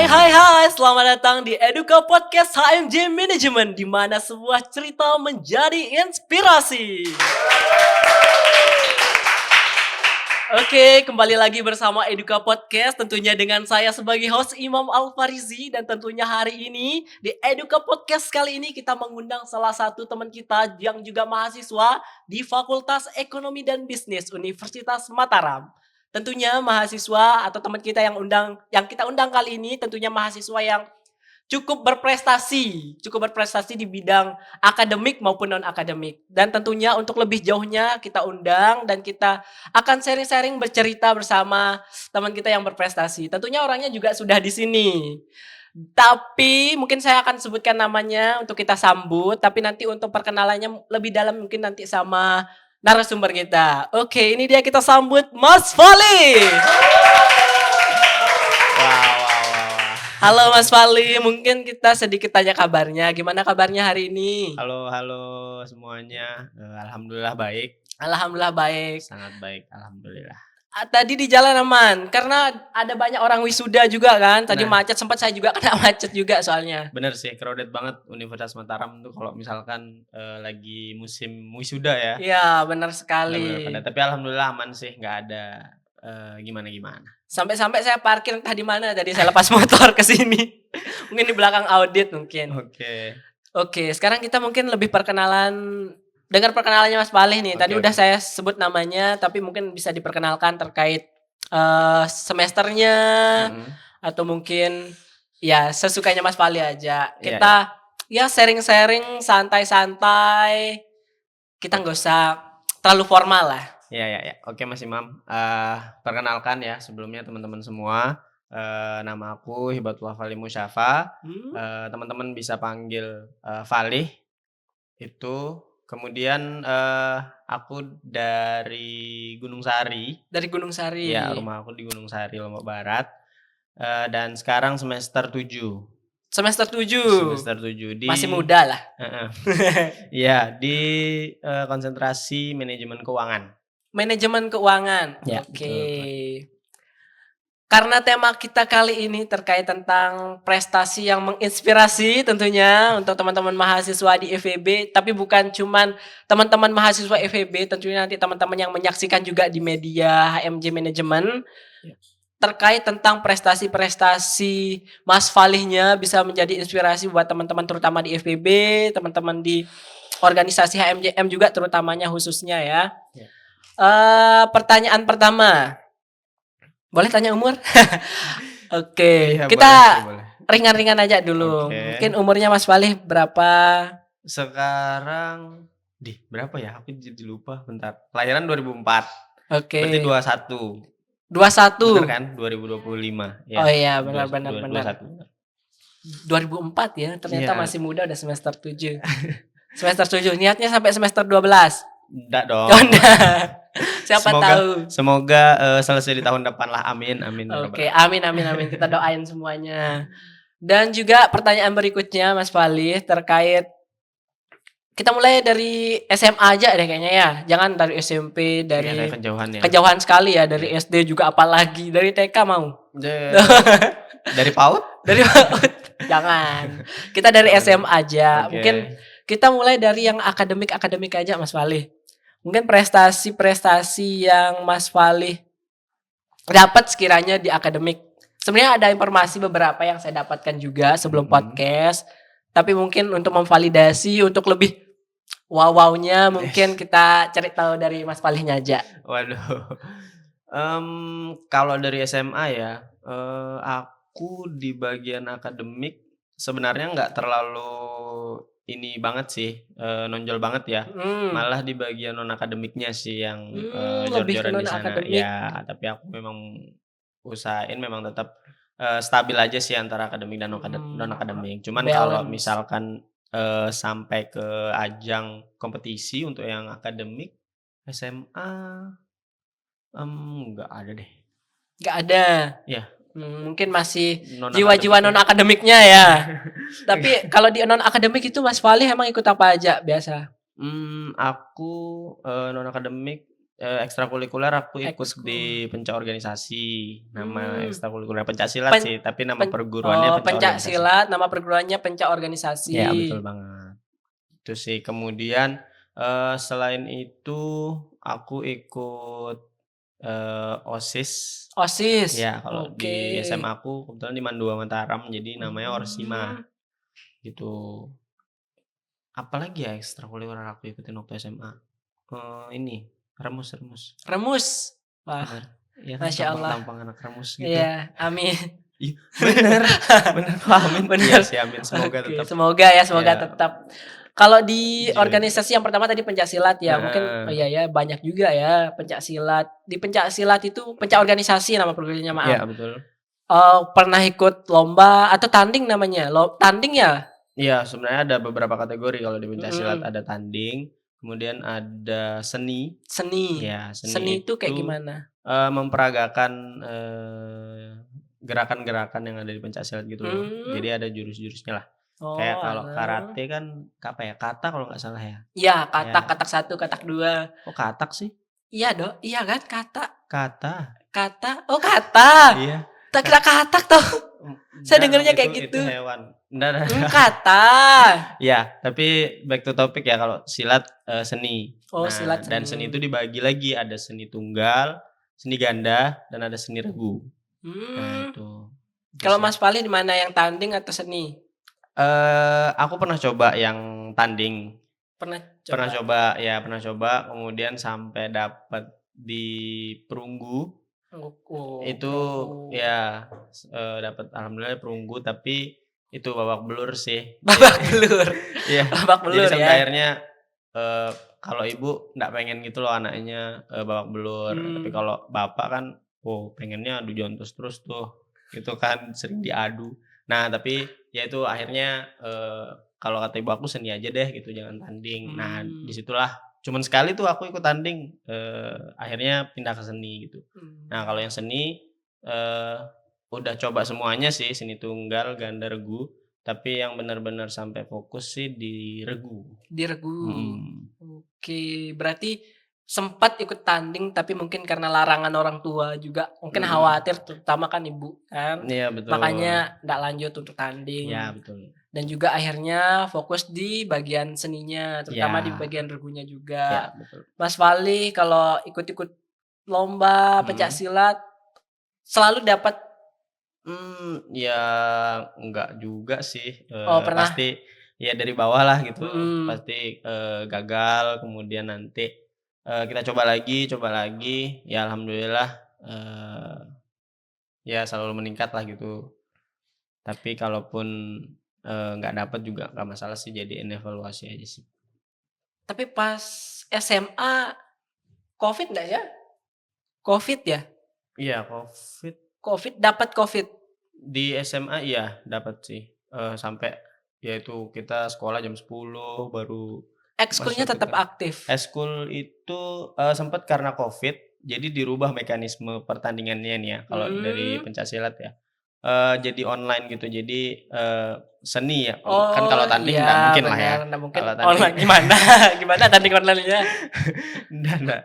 Hai, selamat datang di Eduka Podcast HMJ Management, di mana sebuah cerita menjadi inspirasi. Oke, kembali lagi bersama Eduka Podcast, tentunya dengan saya sebagai host Imam Al-Farizi, dan tentunya hari ini di Eduka Podcast kali ini kita mengundang salah satu teman kita yang juga mahasiswa di Fakultas Ekonomi dan Bisnis Universitas Mataram. Tentunya mahasiswa atau teman kita yang kita undang kali ini tentunya mahasiswa yang cukup berprestasi di bidang akademik maupun non-akademik. Dan tentunya untuk lebih jauhnya kita undang dan kita akan sharing-sharing bercerita bersama teman kita yang berprestasi. Tentunya orangnya juga sudah di sini. Tapi mungkin saya akan sebutkan namanya untuk kita sambut, tapi nanti untuk perkenalannya lebih dalam mungkin nanti sama narasumber kita. Oke, ini dia kita sambut Mas Fali. Halo Mas Fali, mungkin kita sedikit tanya kabarnya. Gimana kabarnya hari ini? Halo semuanya. Alhamdulillah baik. Alhamdulillah baik. Sangat baik, alhamdulillah. Tadi di jalan aman, karena ada banyak orang wisuda juga kan. Tadi macet, sempat saya juga kena macet juga soalnya. Bener sih, crowded banget Universitas Mataram tuh kalau misalkan lagi musim wisuda ya. Iya, benar sekali. Tapi alhamdulillah aman sih, nggak ada gimana-gimana. Sampai-sampai saya parkir entah di mana tadi, saya lepas motor ke sini. Mungkin di belakang audit mungkin. Oke, sekarang kita mungkin lebih dengar perkenalannya Mas Fali nih. Tadi udah saya sebut namanya, tapi mungkin bisa diperkenalkan terkait semesternya atau mungkin ya sesukanya Mas Fali aja. Kita ya sharing-sharing santai-santai. Kita nggak usah terlalu formal lah. Ya. Oke Mas Imam. Perkenalkan ya sebelumnya teman-teman semua. Nama aku Hibatullah Fali Musyafa. Teman-teman bisa panggil Fali. Itu. Kemudian aku dari Gunung Sari. Dari Gunung Sari. Ya, rumah aku di Gunung Sari, Lombok Barat. Dan sekarang semester 7. Semester 7. Masih muda lah. Iya, di konsentrasi manajemen keuangan. Manajemen keuangan. Ya, Oke. Karena tema kita kali ini terkait tentang prestasi yang menginspirasi tentunya untuk teman-teman mahasiswa di FEB, tapi bukan cuman teman-teman mahasiswa FEB, tentunya nanti teman-teman yang menyaksikan juga di media HMJ Management. Terkait tentang prestasi-prestasi Mas Falihnya bisa menjadi inspirasi buat teman-teman terutama di FEB, teman-teman di organisasi HMJM juga terutamanya khususnya ya. Pertanyaan pertama. Boleh tanya umur? Oke, ya, kita boleh. Ringan-ringan aja dulu. Mungkin umurnya Mas Fali berapa? Sekarang berapa ya? Aku jadi lupa. Bentar. Kelahiran 2004. Oke. Berarti 21. 21. Benar kan? 2025. Ya. Oh iya, benar. 2004 ya. Ternyata masih muda, udah semester 7. Semester 7. Niatnya sampai semester 12. Enggak dong. Siapa tahu. Semoga selesai di tahun depan lah. Amin. Oke, amin. Kita doain semuanya. Dan juga pertanyaan berikutnya Mas Fali terkait, kita mulai dari SMA aja deh kayaknya ya. Jangan dari SMP, dari kejauhan ya. Kejauhan sekali ya, dari SD juga apalagi, dari TK mau. Dari PAUD? Dari PAUD. Jangan. Kita dari SMA aja. Mungkin kita mulai dari yang akademik aja Mas Fali. Mungkin prestasi yang Mas Fali dapat sekiranya di akademik. Sebenarnya ada informasi beberapa yang saya dapatkan juga sebelum podcast. Tapi mungkin untuk memvalidasi, untuk lebih wow-nya mungkin kita cari tahu dari Mas Falinya aja. Waduh. Kalau dari SMA ya, aku di bagian akademik sebenarnya nggak terlalu ini banget sih, nonjol banget ya. Malah di bagian non akademiknya sih yang jor-joran di sana. Ya, tapi aku memang usahain memang tetap stabil aja sih antara akademik dan non akademik. Cuman kalau misalkan sampai ke ajang kompetisi untuk yang akademik SMA nggak ada deh. Nggak ada. Ya. Mungkin masih jiwa-jiwa non-akademiknya ya. Tapi kalau di non-akademik itu Mas Fali emang ikut apa aja biasa? Aku non-akademik Ekstrakurikuler aku ikut Ekskul. di pencaorganisasi, nama Mmm, ekstrakurikuler pencaksilat pen sih, tapi nama pen perguruannya pencaorganisasi. pencaksilat, nama perguruannya pencaorganisasi. Ya betul banget. Itu sih, kemudian, selain itu aku ikut, OSIS. OSIS, Ya kalau oke. di SMA aku kebetulan di Mandua Mataram, jadi namanya Mmm, Orsima, gitu. Apalagi ya ekstrakurikuler aku ikutin waktu SMA? Ini, Remus Remus, Remus. Wah, bener. Iya kan Masya Allah. tampang-tampang anak Remus gitu. Iya, amin. Iya, bener bener, oh amin. Iya Bener. sih amin, semoga Oke, tetap semoga ya, semoga ya tetap. Kalau di jujur aja. organisasi yang pertama tadi pencaksilat ya, mungkin oh Heeh, iya ya, banyak juga ya pencaksilat. Di pencaksilat itu pencaorganisasi nama programnya, iya maaf. betul. Pernah ikut lomba atau tanding namanya? Tanding ya? Iya sebenarnya ada beberapa kategori kalau di pencaksilat, Mhm, ada tanding, kemudian ada seni. seni. Ya Seni seni itu kayak itu, gimana? memperagakan, gerakan-gerakan yang ada di pencaksilat gitu loh. Mmm, Jadi ada jurus-jurusnya lah. Kayak oh kalau alah. karate kan, apa ya, kata kalau nggak salah ya? Iya, katak, Ya, katak satu, katak 2. kok katak sih? Iya iya kan, kata Kata, oh kata. iya, Tak ka kira katak toh. Saya enggak dong dengernya kayak itu gitu. hewan. Enggak ada. Kata. Ya, tapi back to topic ya kalau silat, seni. Oh, Nah, silat dan seni itu seni. dibagi lagi, ada seni tunggal, seni ganda, dan ada seni regu. Nah Mmm, itu kalau sih. Mas Fahli di mana yang tanding atau seni? Aku pernah coba yang tanding, Pernah pernah coba? coba ya pernah coba, kemudian sampai dapat di perunggu, Oh, itu perunggu. ya, dapat alhamdulillah perunggu, tapi itu babak belur sih. Babak belur. Iya, Babak jadi belur sampai ya? akhirnya, eee, kalau ibu nggak pengen gitu loh anaknya, babak belur, tapi Mmm, kalau bapak kan, oh pengennya adu jontos terus tuh, gitu kan, sering diadu. Nah tapi, ya itu akhirnya, kalau kata ibu aku seni aja deh gitu, jangan tanding. Nah mmm, disitulah cuman sekali tuh aku ikut tanding, akhirnya pindah ke seni gitu. Nah kalau yang mmm. seni, eee, udah coba semuanya sih, seni tunggal, ganda, regu. Tapi yang benar-benar sampai fokus sih di regu, Diregu. mhm, Oke, berarti sempat ikut tanding tapi mungkin karena larangan orang tua juga, mungkin mhm, khawatir terutama kan ibu kan, iya betul, makanya nggak lanjut untuk iya tanding. betul, Dan juga akhirnya fokus di bagian seninya, terutama di iya bagian regunya iya juga. betul, Mas Fahli kalau ikut-ikut lomba mhm, pencaksilat selalu dapat ya enggak juga sih, oh pernah pasti ya dari bawah lah gitu, mhm, pasti, gagal kemudian nanti, kita coba lagi, ya alhamdulillah, ya selalu meningkat lah gitu. Tapi kalaupun, nggak dapet juga nggak masalah sih, jadiin evaluasi aja sih. tapi pas SMA Covid nggak ya? Covid ya? Iya, Covid Covid dapat Covid? di SMA iya dapet sih, sampai ya itu kita sekolah jam 10 baru Ekskulnya masuk gitu tetap kan. aktif? Eskul itu, sempet karena Covid, jadi dirubah mekanisme pertandingannya nih ya, kalau dari Mmm, pencaksilat ya. Jadi online gitu, jadi, seni ya, kan oh kalau tanding iya nggak mungkin lah ya, benar, nah mungkin kalau tanding online gimana gimana tanding online-nya? nggak,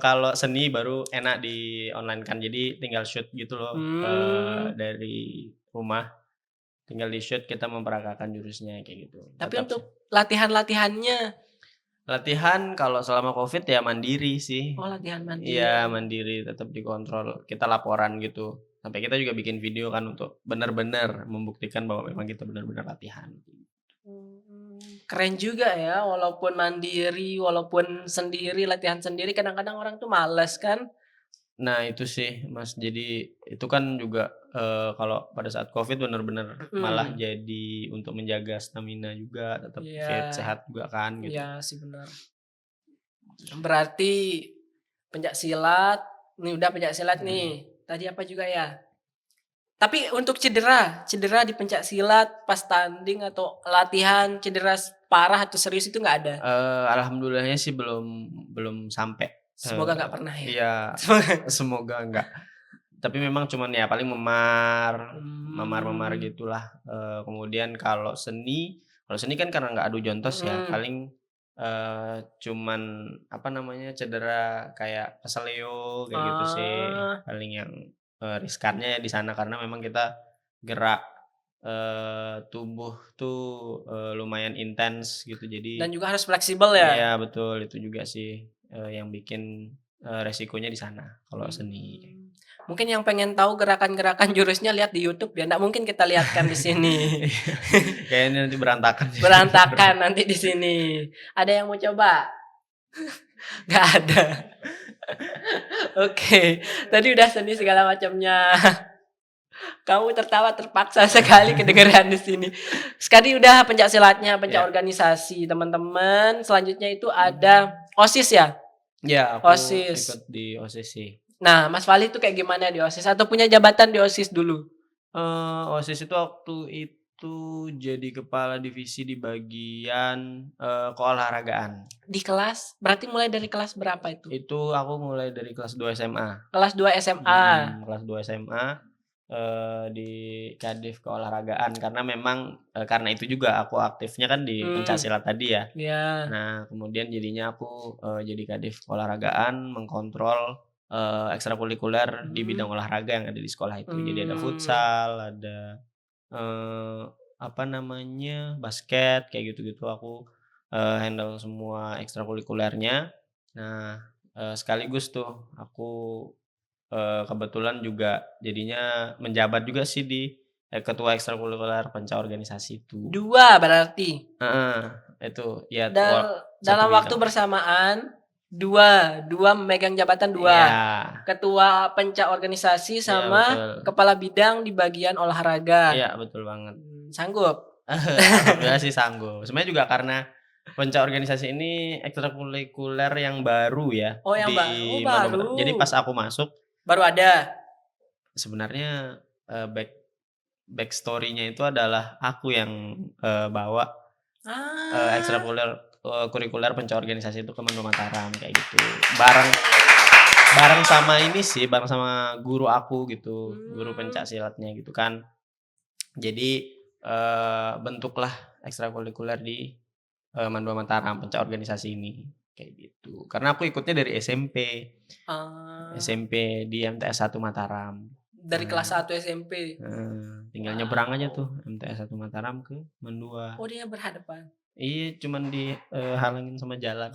kalau seni baru enak di-online-kan, jadi tinggal shoot gitu loh, Mmm, dari rumah, tinggal di-shoot kita memperagakan jurusnya kayak gitu, tapi tetap sih. untuk latihan-latihannya Latihan kalau selama Covid ya mandiri sih. oh latihan Iya, mandiri. mandiri, tetap dikontrol, kita laporan gitu. Sampai kita juga bikin video kan untuk benar-benar membuktikan bahwa memang kita benar-benar latihan. Keren juga ya walaupun mandiri, walaupun sendiri, latihan sendiri kadang-kadang orang tuh males kan? Nah itu sih, Mas, jadi itu kan juga, kalau pada saat Covid benar-benar malah Mhm, jadi untuk menjaga stamina juga, tetap fit, iya sehat juga kan iya gitu. sih benar. Berarti pencaksilat, nih udah pencaksilat nih, Mhm. tadi apa juga ya? Tapi untuk cedera, cedera di pencaksilat pas tanding atau latihan cedera parah atau serius itu nggak ada? Alhamdulillahnya sih belum belum sampai, Semoga nggak pernah ya. iya, Semoga semoga enggak. Tapi memang cuman ya paling memar, memar-memar mmm, gitulah, kemudian kalau seni kan karena nggak adu jontos ya, mhm, paling, cuman apa namanya, cedera kayak keseleo kayak gitu sih Ah, paling yang, riskannya ya di sana karena memang kita gerak, tubuh tuh, lumayan intens gitu dan jadi juga harus fleksibel ya? iya betul itu juga sih, yang bikin, resikonya di sana kalau seni. Mmm, mungkin yang pengen tahu gerakan-gerakan jurusnya lihat di YouTube ya, nggak mungkin kita lihatkan di sini. Iya, kayaknya nanti berantakan sih. Berantakan nanti di sini. Ada yang mau coba? Nggak ada. Oke, tadi udah seni segala macamnya. Kamu tertawa terpaksa sekali kedengeran di sini. Sekali udah pencak silatnya, pencak Iya, organisasi, teman-teman. Selanjutnya itu ada OSIS ya? iya aku ikut OSIS. di OSIS sih. Nah, Mas Fali itu kayak gimana di OSIS? Atau punya jabatan di OSIS dulu? OSIS itu waktu itu jadi kepala divisi di bagian, keolahragaan. Di kelas? Berarti mulai dari kelas berapa itu? Itu aku mulai dari kelas 2 SMA. Kelas 2 SMA. Kelas 2 SMA, di Kadif Keolahragaan karena memang, karena itu juga aku aktifnya kan di Hmm, pencaksilat tadi ya. ya. Nah kemudian jadinya aku, jadi Kadif Keolahragaan mengkontrol, ekstrakurikuler di bidang Hmm, olahraga yang ada di sekolah itu. Jadi ada mmm, futsal, ada, eee, apa namanya, basket kayak gitu-gitu aku, handle semua ekstrakurikulernya. Nah, sekaligus tuh aku kebetulan juga jadinya menjabat juga sih di, ketua ekstrakurikuler Panca Organisasi itu. 2 berarti? Heeh, itu, iya tua satu Dalam waktu bidang. bersamaan, dua memegang jabatan Iya, 2, ketua penca organisasi iya sama betul. kepala bidang di bagian olahraga. Iya betul banget. Sanggup? Alhamdulillah sih sanggup. Sebenarnya juga karena Panca Organisasi ini ekstrakurikuler yang baru ya Oh yang di oh Manomata. baru? Jadi pas aku masuk Baru ada? sebenarnya, backstory-nya itu adalah aku yang, bawa Ah, kurikuler pencoorganisasi itu ke Mando Mataram kayak gitu. Bareng bareng sama ini sih, bareng sama guru aku gitu, guru mmm, pencaksilatnya gitu kan. Jadi, bentuklah ekstrakurikuler di, Mando Mataram pencaorganisasi ini, kayak gitu. Karena aku ikutnya dari SMP, ah, SMP di MTS 1 Mataram. dari kelas Nah, 1 SMP? tinggal nyebrang aja tuh Wow. MTS 1 Mataram ke Mandua. Oh dia berhadapan? Iya, cuman halangin sama jalan,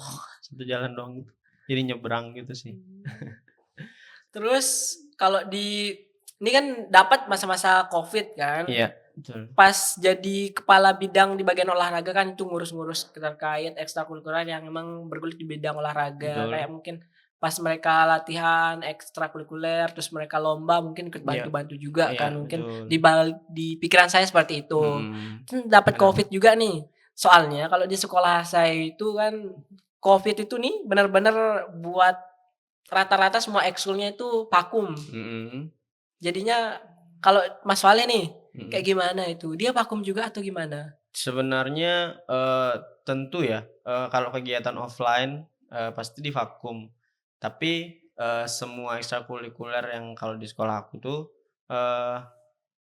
satu jalan doang gitu. Jadi nyebrang gitu sih. Mmm. Terus kalau di ini kan dapat masa-masa Covid kan? Iya, betul Pas jadi kepala bidang di bagian olahraga kan itu ngurus-ngurus terkait ekstrakurikuler yang emang bergelut di bidang olahraga. betul. Kayak mungkin pas mereka latihan ekstrakurikuler, terus mereka lomba mungkin ikut Iya bantu-bantu juga iya, kan, mungkin betul. di pikiran saya seperti itu. Mhm. Dapat Kenapa? Covid juga nih. Soalnya kalau di sekolah saya itu kan Covid itu nih bener-bener buat rata-rata semua ekskulnya itu vakum. Mhm Jadinya kalau Mas Vale nih, kayak mhm. gimana itu? Dia vakum juga atau gimana? Sebenarnya, tentu ya, kalau kegiatan offline, pasti divakum. Tapi, semua ekstrakurikuler yang kalau di sekolah aku tuh, eee,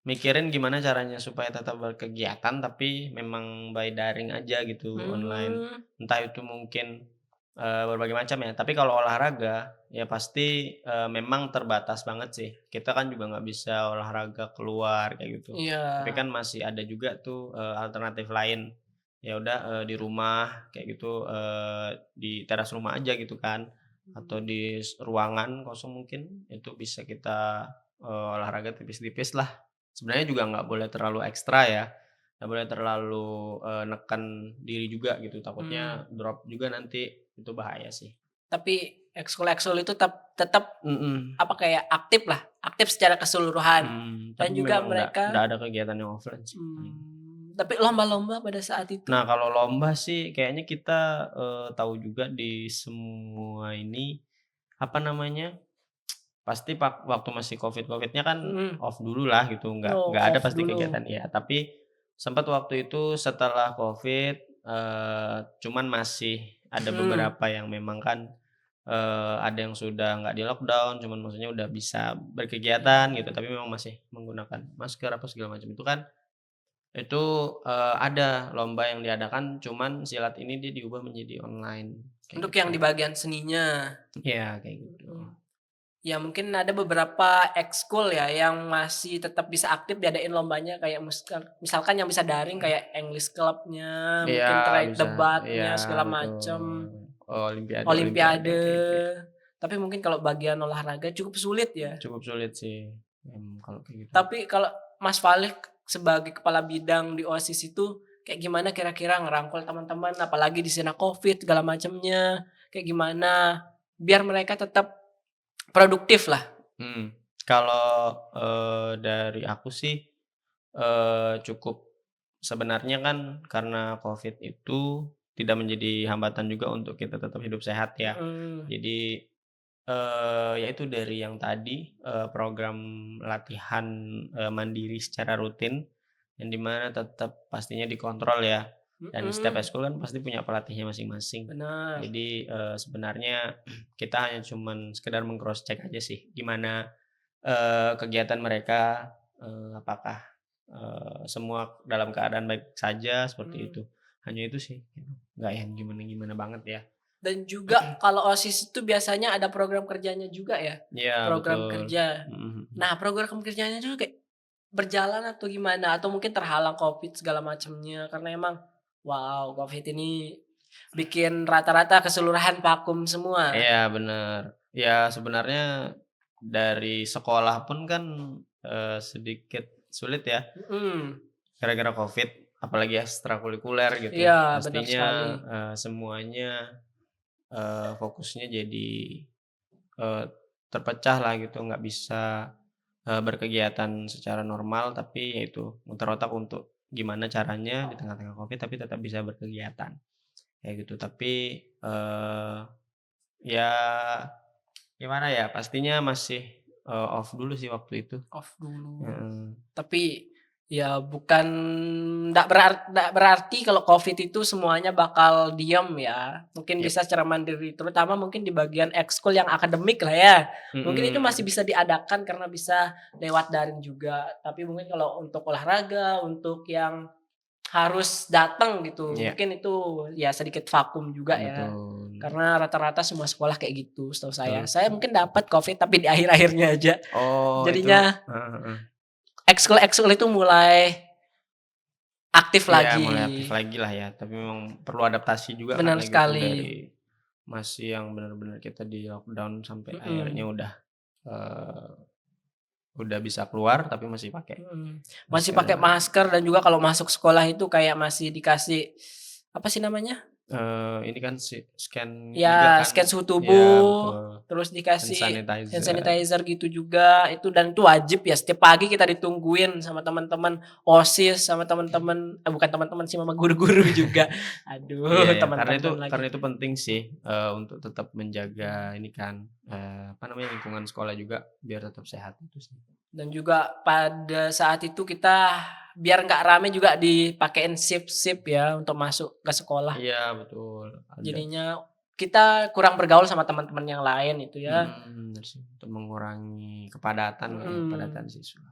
mikirin gimana caranya supaya tetap berkegiatan tapi memang by daring aja gitu, online. Mmm, Entah itu mungkin, berbagai macam ya, tapi kalau olahraga, ya pasti, memang terbatas banget sih. Kita kan juga nggak bisa olahraga keluar kayak gitu. iya. Tapi kan masih ada juga tuh, alternatif lain. Ya udah, di rumah kayak gitu, di teras rumah aja gitu kan, atau di ruangan kosong mungkin, itu bisa kita, olahraga tipis-tipis lah. Sebenarnya juga nggak boleh terlalu ekstra ya, nggak boleh terlalu, neken diri juga gitu, Mmm, takutnya drop juga nanti, itu bahaya sih. tapi ekskul-ekskul itu tetap Mhm, apa, kayak aktif lah, aktif secara keseluruhan dan tapi juga memang nggak mereka ada kegiatan yang offline sih paling. tapi lomba-lomba pada saat Nah itu kalau lomba sih kayaknya kita, tahu juga di semua ini, apa namanya, pasti waktu masih Covid-Covid-nya kan mhm, off dulu lah gitu, oh nggak ada off pasti dulu, kegiatan ya, tapi sempat waktu itu setelah Covid, cuman masih ada mhm, beberapa yang memang kan, ada yang sudah nggak di-lockdown, cuman maksudnya udah bisa berkegiatan gitu, mmm, tapi memang masih menggunakan masker apa segala macam itu kan, Itu, ada lomba yang diadakan, cuman silat ini dia diubah menjadi online, Untuk kayak yang gitu. di bagian seninya. Iya, kayak gitu. Mhm. Ya mungkin ada beberapa ekskul ya yang masih tetap bisa aktif diadain lombanya kayak misalkan yang bisa daring kayak English Club-nya, Iya, mungkin trade bisa. Iya, debatnya segala macem, betul. Olimpiade, olimpiade. kayak gitu. Tapi mungkin kalau bagian olahraga cukup sulit ya. Cukup sulit sih, kalau kayak gitu. Tapi kalau Mas Falik sebagai kepala bidang di OSIS itu kayak gimana kira-kira ngerangkul teman-teman apalagi di zona Covid segala macamnya, kayak gimana biar mereka tetap produktif lah? Mhm. Kalau, dari aku sih, cukup sebenarnya kan karena Covid itu tidak menjadi hambatan juga untuk kita tetap hidup sehat ya. Mhm, Jadi, ya itu dari yang tadi, program latihan, mandiri secara rutin, yang di mana tetap pastinya dikontrol ya, dan setiap mhm, ekskul kan pasti punya pelatihnya masing-masing. bener, Jadi, sebenarnya kita hanya cuman sekedar meng-cross check aja sih, gimana, kegiatan mereka, apakah, semua dalam keadaan baik saja, seperti mhm. itu. Hanya itu sih, gitu. Nggak yang gimana-gimana banget ya. Dan juga kalau OSIS itu biasanya ada program kerjanya juga ya? Iya, Program betul. kerja. Mhm mhm. Nah, program kerjanya juga kayak berjalan atau gimana? Atau mungkin terhalang Covid segala macamnya karena emang wow, Covid ini bikin rata-rata keseluruhan vakum semua. Iya, bener. Ya, sebenarnya dari sekolah pun kan, sedikit sulit ya, Mhm, gara-gara Covid, apalagi ekstrakurikuler gitu. iya benar Pastinya, sekali. semuanya, fokusnya jadi, eee, terpecah lah gitu, nggak bisa, berkegiatan secara normal, tapi ya itu, muter otak untuk gimana caranya di tengah-tengah Covid tapi tetap bisa berkegiatan, kayak gitu. Tapi, ya gimana ya, pastinya masih, off dulu sih waktu itu. Off dulu. Heeh. Tapi, ya bukan ndak berarti kalau Covid itu semuanya bakal diem ya. Mungkin Yap. bisa secara mandiri, terutama mungkin di bagian ekskul yang akademik lah ya. Mungkin itu masih Mhm. bisa diadakan karena bisa lewat daring juga. Tapi mungkin kalau untuk olahraga, untuk yang harus datang gitu, Iya, mungkin itu ya sedikit vakum juga ya. betul. Karena rata-rata semua sekolah kayak gitu setahu saya. Betul Saya betul. mungkin dapat Covid tapi di akhir-akhirnya aja. Oh, itu Jadinya heeh heeh. ekskul-ekskul itu mulai aktif Iya, lagi. mulai aktif lagi lah ya, tapi memang perlu adaptasi juga Benar karena gitu sekali. dari masih yang benar-benar kita di lockdown sampai akhirnya Mhm, eee, udah bisa keluar tapi masih pakai mhm. Masih masker dan pakai lain-lain. masker dan juga kalau masuk sekolah itu kayak masih dikasih, apa sih namanya? Ini kan scan juga Ya kan. scan suhu Iya, tubuh, betul. terus Hand dikasih hand sanitizer. sanitizer gitu juga, itu dan itu wajib ya, setiap pagi kita ditungguin sama teman-teman OSIS, sama teman-teman bukan teman-teman sih, sama guru-guru juga. Iya Aduh, ya, teman-teman lagi. karena itu penting sih, untuk tetap menjaga ini kan, apa namanya, lingkungan sekolah juga biar tetap sehat itu sih. Dan juga pada saat itu kita biar nggak rame juga dipakein shift-shift ya untuk masuk ke sekolah. Iya betul, ada Jadinya kita kurang bergaul sama teman-teman yang lain itu ya. bener sih, untuk mengurangi kepadatan lah ya, kepadatan Mhm. siswa.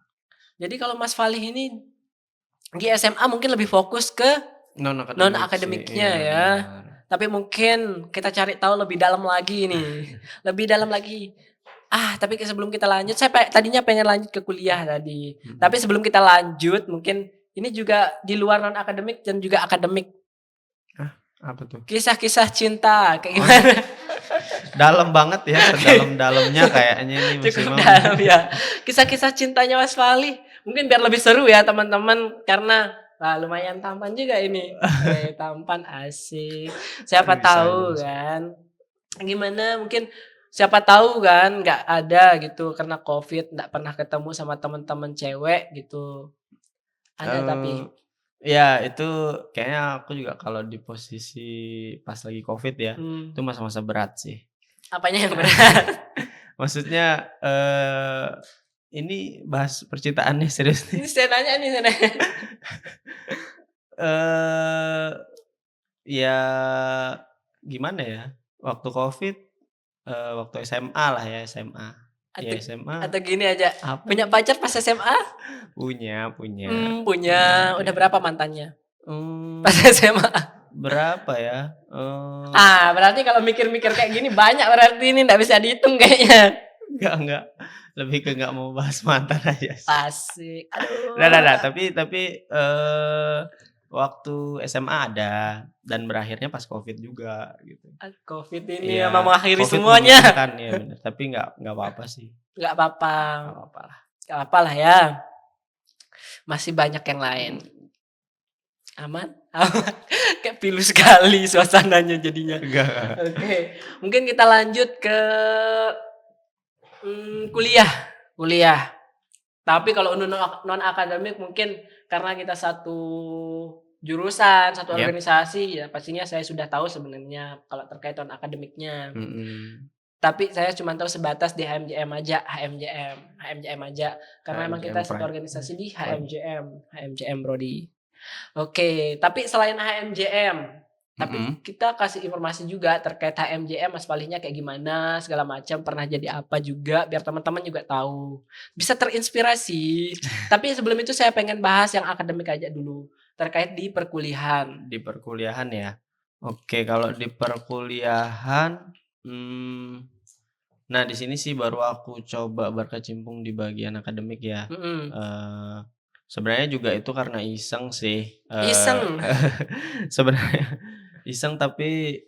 Jadi kalau Mas Falih ini di SMA mungkin lebih fokus ke Non akademik sih, non-akademiknya iya ya. benar. Tapi mungkin kita cari tahu lebih dalam lagi nih, lebih dalam lagi. Tapi sebelum kita lanjut, saya tadinya pengen lanjut ke kuliah tadi. Tapi Mhm. sebelum kita lanjut, mungkin ini juga di luar non akademik dan juga akademik. Ah, apa tuh? Kisah-kisah cinta kayak Waduh, gimana? dalam banget ya, sedalam-dalamnya kayaknya ini Mas Cukup Imam nih. dalam ya. Kisah-kisah cintanya Mas Fali. Mungkin biar lebih seru ya teman-teman karena lumayan tampan juga ini. Tampan asik. Siapa Bisa tahu bisa. kan. Gimana mungkin siapa tahu kan nggak ada gitu karena Covid nggak pernah ketemu sama teman-teman cewek gitu. Ada Eee, tapi. ya itu kayaknya aku juga kalau di posisi pas lagi Covid ya, itu Hmm, masa-masa berat sih. apanya yang berat? Maksudnya, ini bahas percintaan nih serius nih. Ini saya nanya nih saya nanya. Eee, ya gimana ya, waktu Covid, waktu SMA lah ya, SMA. Ya Atau SMA atau gini aja, apa punya nih? pacar pas SMA? Punya, Punya. Udah punya. berapa mantannya? Pas Mmm, SMA? berapa ya? Berarti kalau mikir-mikir kayak gini banyak berarti ini nggak bisa dihitung kayaknya. Enggak, lebih ke nggak mau bahas mantan aja sih. Asik, Nggak, aduh. tapi, waktu SMA ada dan berakhirnya pas Covid juga gitu. Covid ini Iya, memang mengakhiri Covid semuanya. mengizinkan, iya bener, tapi nggak apa-apa sih, Nggak apa-apa, nggak apa-apa. nggak apa lah ya, masih banyak yang lain. Aman? Aman. Kayak pilu sekali suasananya jadinya. Enggak. Oke, mungkin kita lanjut ke, kuliah kuliah. Tapi kalau non akademik mungkin karena kita satu jurusan, satu Yap, organisasi, ya pastinya saya sudah tahu sebenarnya kalau terkait non akademiknya. mhm, Tapi saya cuma tahu sebatas di HMJM aja, HMJM aja. Karena emang kita HMJM satu Pride, organisasi di Prodi, HMJM Prodi. Oke, tapi selain HMJM, tapi mhm. kita kasih informasi juga terkait HMJM aspalnya kayak gimana, segala macam, pernah jadi apa juga, biar teman-teman juga tahu. Bisa terinspirasi. Tapi sebelum itu saya pengen bahas yang akademik aja dulu, terkait di perkuliahan. Di perkuliahan ya? Oke, kalau di perkuliahan, mmm, nah di sini sih baru aku coba berkecimpung di bagian akademik ya, Mhm. eee, sebenarnya juga itu karena iseng sih, Iseng. sebenarnya iseng tapi,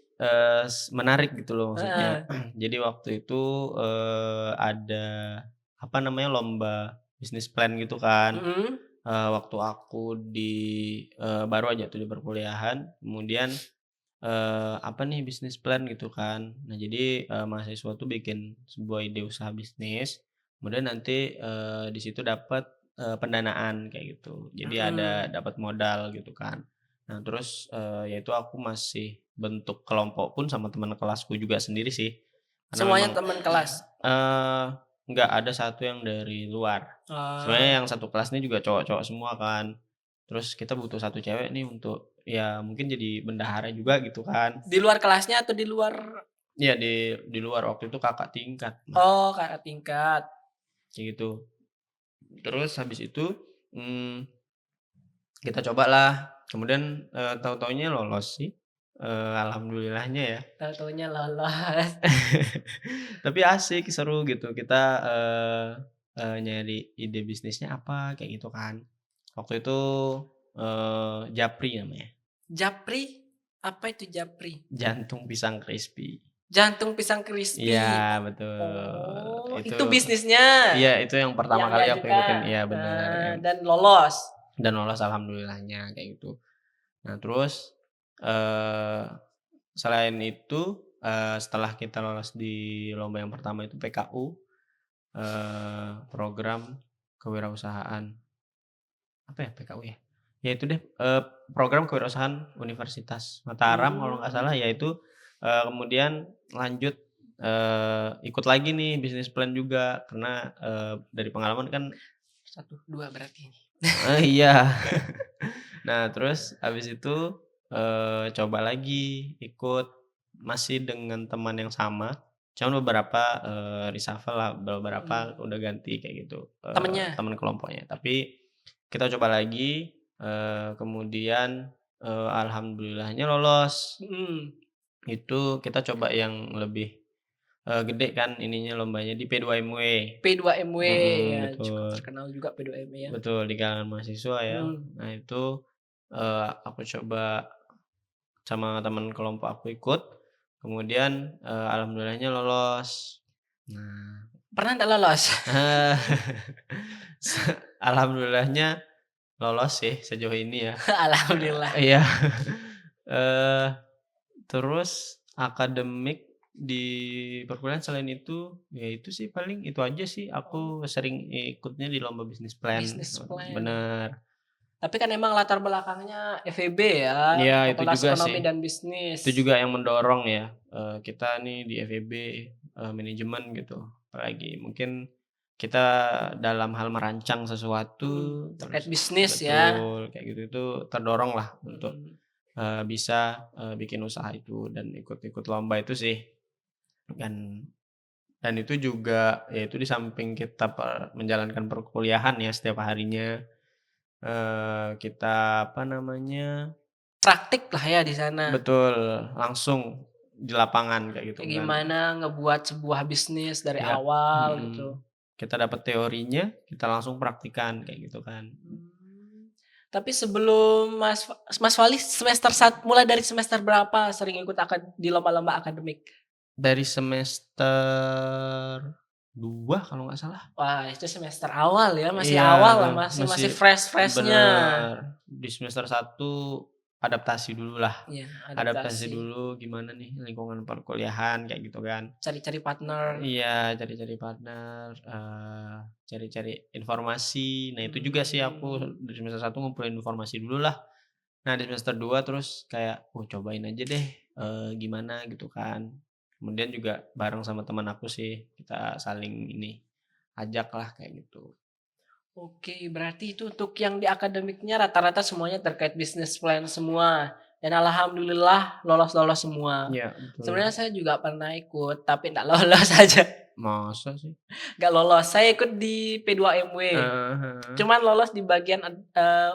menarik gitu loh maksudnya. Heeh. Jadi waktu itu, ada, apa namanya, lomba bisnis plan gitu kan. Mhm. Waktu aku baru aja tuh di perkuliahan, kemudian, apa nih bisnis plan gitu kan. Nah jadi, mahasiswa tuh bikin sebuah ide usaha bisnis, kemudian nanti, di situ dapat, pendanaan kayak gitu. Jadi Mhm. dapat modal gitu kan. Nah terus, ya itu aku masih bentuk kelompok pun sama teman kelasku juga sendiri sih, karena Semuanya memang, teman kelas? eee, enggak, ada satu yang dari luar. Sebenarnya Oh. yang satu kelas ini juga cowok-cowok semua kan. Terus kita butuh satu cewek nih untuk ya mungkin jadi bendahara juga gitu kan. Di luar kelasnya atau di luar? Iya di luar, waktu itu kakak tingkat malah, Oh, kakak tingkat. kayak gitu. Terus habis itu, mmm, kita cobalah, kemudian, tahu-tahunya lolos sih, alhamdulillahnya ya. Tahu-tahunya lolos. Tapi asik, seru gitu kita, nyari ide bisnisnya apa, kayak gitu kan. Waktu itu, Japri namanya, Japri? Apa itu japri? jantung pisang crispy. Jantung pisang Iya crispy. betul, Oh, itu itu bisnisnya iya itu yang pertama yang kali aku ikutin, diajukan, iya bener, dan lolos? dan lolos alhamdulillahnya kayak gitu. Nah terus, eee, selain itu, setelah kita lolos di lomba yang pertama itu PKU, program kewirausahaan, apa ya PKU ya? Ya itu deh, program kewirausahaan Universitas Mataram kalau nggak salah, Mmm, yaitu, kemudian lanjut, ikut lagi nih bisnis plan juga karena, dari pengalaman kan, 1, 2 berarti ini. iya. Nah terus habis itu, coba lagi ikut, masih dengan teman yang sama, cuman beberapa, reshuffle lah, beberapa Mhm. udah ganti kayak gitu, Temennya? teman kelompoknya. Tapi kita coba lagi, kemudian, alhamdulillahnya lolos. Mhm. Itu kita coba yang lebih, gede kan ininya lombanya di P2MW. P2MW, ya cukup Betul. terkenal juga P2MW ya. Betul, di kalangan mahasiswa ya. Mhm. Nah itu, aku coba sama teman kelompok aku ikut, kemudian, alhamdulillahnya lolos. Nah, Pernah nggak lolos? eee, se alhamdulillahnya lolos sih sejauh ini ya. Alhamdulillah. Iya, eee, terus akademik di perkuliahan selain itu, ya itu sih paling itu aja sih aku sering ikutnya di lomba bisnis plan, Bisnis plan. bener. Tapi kan emang latar belakangnya FEB ya, Iya itu Fakultas juga sih. Ekonomi dan Itu Bisnis. juga yang mendorong ya, kita nih di FEB, manajemen gitu, apalagi mungkin kita dalam hal merancang sesuatu, Mhm, terkait terus bisnis ya. betul, kayak gitu itu terdorong lah untuk, Mhm. bisa, bikin usaha itu dan ikut-ikut lomba itu sih. Dan Dan itu juga, ya itu di samping kita menjalankan perkuliahan ya setiap harinya, kita apa namanya Praktik lah ya di sana. betul, langsung di lapangan kayak gitu Kayak kan. gimana ngebuat sebuah bisnis dari Ya, awal gitu. kita dapat teorinya, kita langsung praktikan kayak gitu kan. Mmm. Tapi sebelum Mas Fali mulai dari semester berapa sering ikut di lomba-lomba akademik? Dari semester 2 kalau nggak salah. Wah, itu semester awal ya, masih Iya, awal lah, masih masih masih fresh-fresh-nya. bener, di semester 1 adaptasi dululah, Iya, adaptasi adaptasi, dulu gimana nih lingkungan perkuliahan kayak gitu kan. cari-cari partner. Iya, cari-cari partner, cari-cari informasi. Nah, itu juga sih aku Mmm. dari semester 1 ngumpulin informasi dululah. Nah, di semester 2 terus kayak, "Oh, cobain aja deh, gimana," gitu kan. Kemudian juga bareng sama teman aku sih, kita saling ini, ajaklah kayak gitu. Oke, berarti itu untuk yang di akademiknya rata-rata semuanya terkait business plan semua, dan alhamdulillah lolos-lolos semua. Iya, betul. Sebenarnya saya juga pernah ikut, tapi nggak lolos aja, Masa sih? nggak lolos. Saya ikut di P2MW, Heeh heeh. cuman lolos di bagian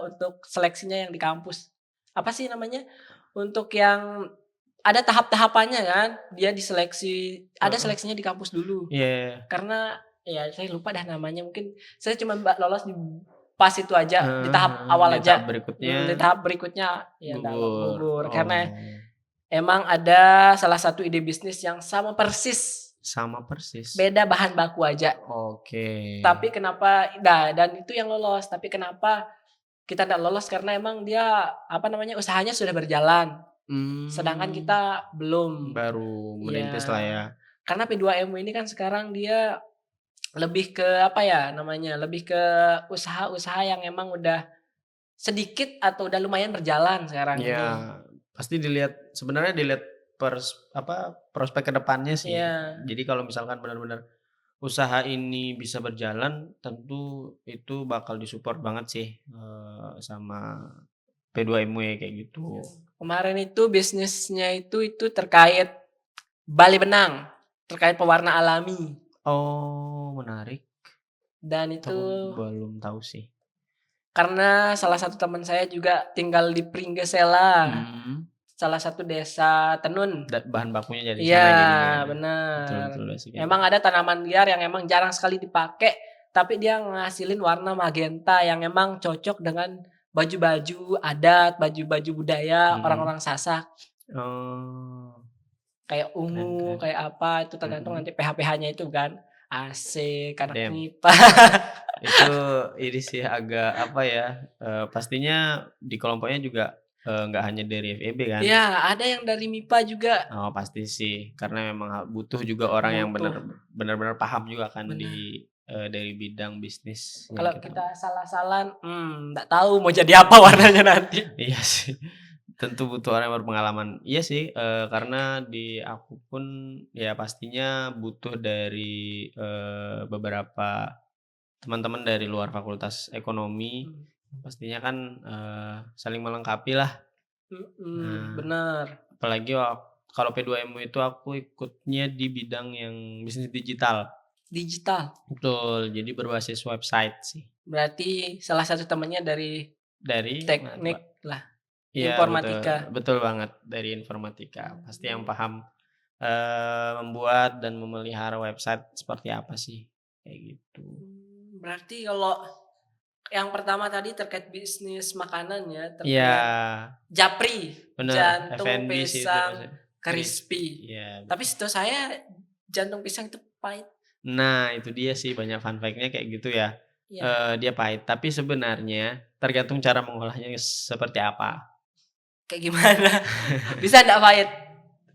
untuk seleksinya yang di kampus. Apa sih namanya, untuk yang ada tahap-tahapannya kan, dia diseleksi ada Heeh. seleksinya di kampus dulu. Iya iya. Karena, ya saya lupa dah namanya, mungkin saya cuma lolos di pas itu aja, di Heeh tahap heeh. awal Di tahap aja, berikutnya di tahap berikutnya ya nggak gugur. gugur, karena Oh, emang ada salah satu ide bisnis yang sama persis, sama persis. beda bahan baku aja. Oke. Tapi kenapa dan itu yang lolos, tapi kenapa kita nggak lolos, karena emang dia, apa namanya, usahanya sudah berjalan, sedangkan Mmm, kita belum. baru merintis lah Iya, ya. karena P2MW ini kan sekarang dia lebih ke apa ya namanya, lebih ke usaha-usaha yang emang udah sedikit atau udah lumayan berjalan sekarang Iya, ini. pasti sebenarnya dilihat prospek ke depannya sih. Iya, Jadi kalau misalkan benar-benar usaha ini bisa berjalan, tentu itu bakal di-support banget sih, sama P2MW kayak gitu. iya. Kemarin itu bisnisnya itu terkait Bali Benang, terkait pewarna alami, Oh, menarik. dan Itu itu aku belum tahu sih. karena salah satu teman saya juga tinggal di Pringgesela, Mhm. salah satu desa Tenun. Bahan bakunya dari Iya, sana jadinya. Betul bener. betul sih kayak Emang gitu. ada tanaman liar yang emang jarang sekali dipakai, tapi dia ngasilin warna magenta yang emang cocok dengan baju-baju adat, baju-baju budaya Mhm. orang-orang Sasak. Oh, Kayak keren ungu, keren. kayak apa, itu tergantung Mhm. nanti pH-pH-nya itu kan. AC, anak Damn. MIPA. Itu ini sih agak apa ya, pastinya di kelompoknya juga, nggak hanya dari FEB kan? Iya, ada yang dari MIPA juga. Oh pasti sih, karena memang butuh juga orang yang Butuh, benar-benar paham juga kan bener. dari bidang bisnis yang Kalau kita kita salah-salahan, nggak tahu mau jadi apa warnanya nanti. iya sih, tentu butuh orang yang berpengalaman. Iya sih, karena di aku pun ya pastinya butuh dari, beberapa teman-teman dari luar fakultas ekonomi, Mmm, pastinya kan, saling melengkapi lah. Nah, bener. apalagi kalau P2MU itu aku ikutnya di bidang yang bisnis digital. Digital. Betul, jadi berbasis website sih. Berarti salah satu temennya dari Dari teknik lah, iya betul, informatika. betul banget dari informatika. Pasti yang Mmm, paham, membuat dan memelihara website seperti apa sih, kayak gitu. berarti kalau yang pertama tadi terkait bisnis makanan ya, Iya, terkait japri, bener, jantung F&B sih itu pisang maksudnya. crispy. Iya, Tapi betul. setahu saya jantung pisang itu pahit. Nah, itu dia sih banyak fun fact-nya kayak gitu ya. Iya, Dia pahit, tapi sebenarnya tergantung cara mengolahnya seperti apa. kayak gimana? Bisa nggak pahit?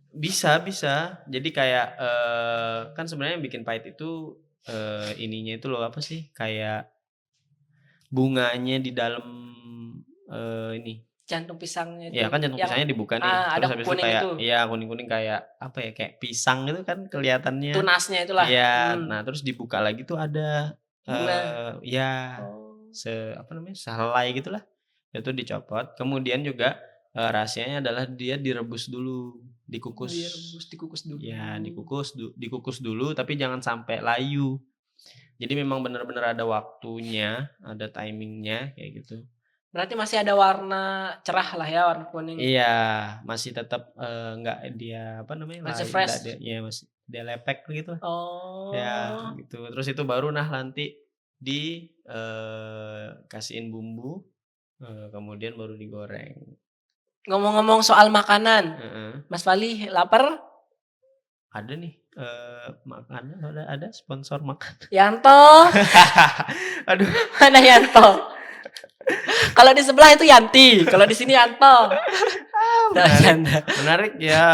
Bisa bisa. Jadi kayak, kan sebenarnya yang bikin pahit itu, ininya itu loh, apa sih, kayak bunganya di dalam, ini, Jantung pisangnya itu ya kan jantung yang pisangnya dibuka nih, terus ada habis itu kuning kayak itu, iya kuning-kuning kayak, apa ya, kayak pisang gitu kan kelihatannya. tunasnya itulah, Iya, nah terus dibuka lagi tuh ada, bunga. iya, Oh, apa namanya, sehelai gitulah, itu dicopot, kemudian juga, rahasianya adalah dia direbus dulu. dikukus. Direbus, dikukus dulu. Ya, dikukus dulu tapi jangan sampai layu. Jadi memang benar-benar ada waktunya, ada timingnya kayak gitu. Berarti masih ada warna cerah lah ya, warna kuning. Iya, masih tetap nggak dia apa namanya Masih nggak fresh. dia ya masih dia lepek gitu. Ya Oh. gitu. Terus itu baru nanti kasihin bumbu, kemudian baru digoreng. Ngomong-ngomong soal makanan, Heeh. Mas Fali lapar? Ada nih makanan ada sponsor makan. Yanto, Aduh. mana Yanto? Kalau di sebelah itu Yanti, kalau di sini Yanto. Menarik ya.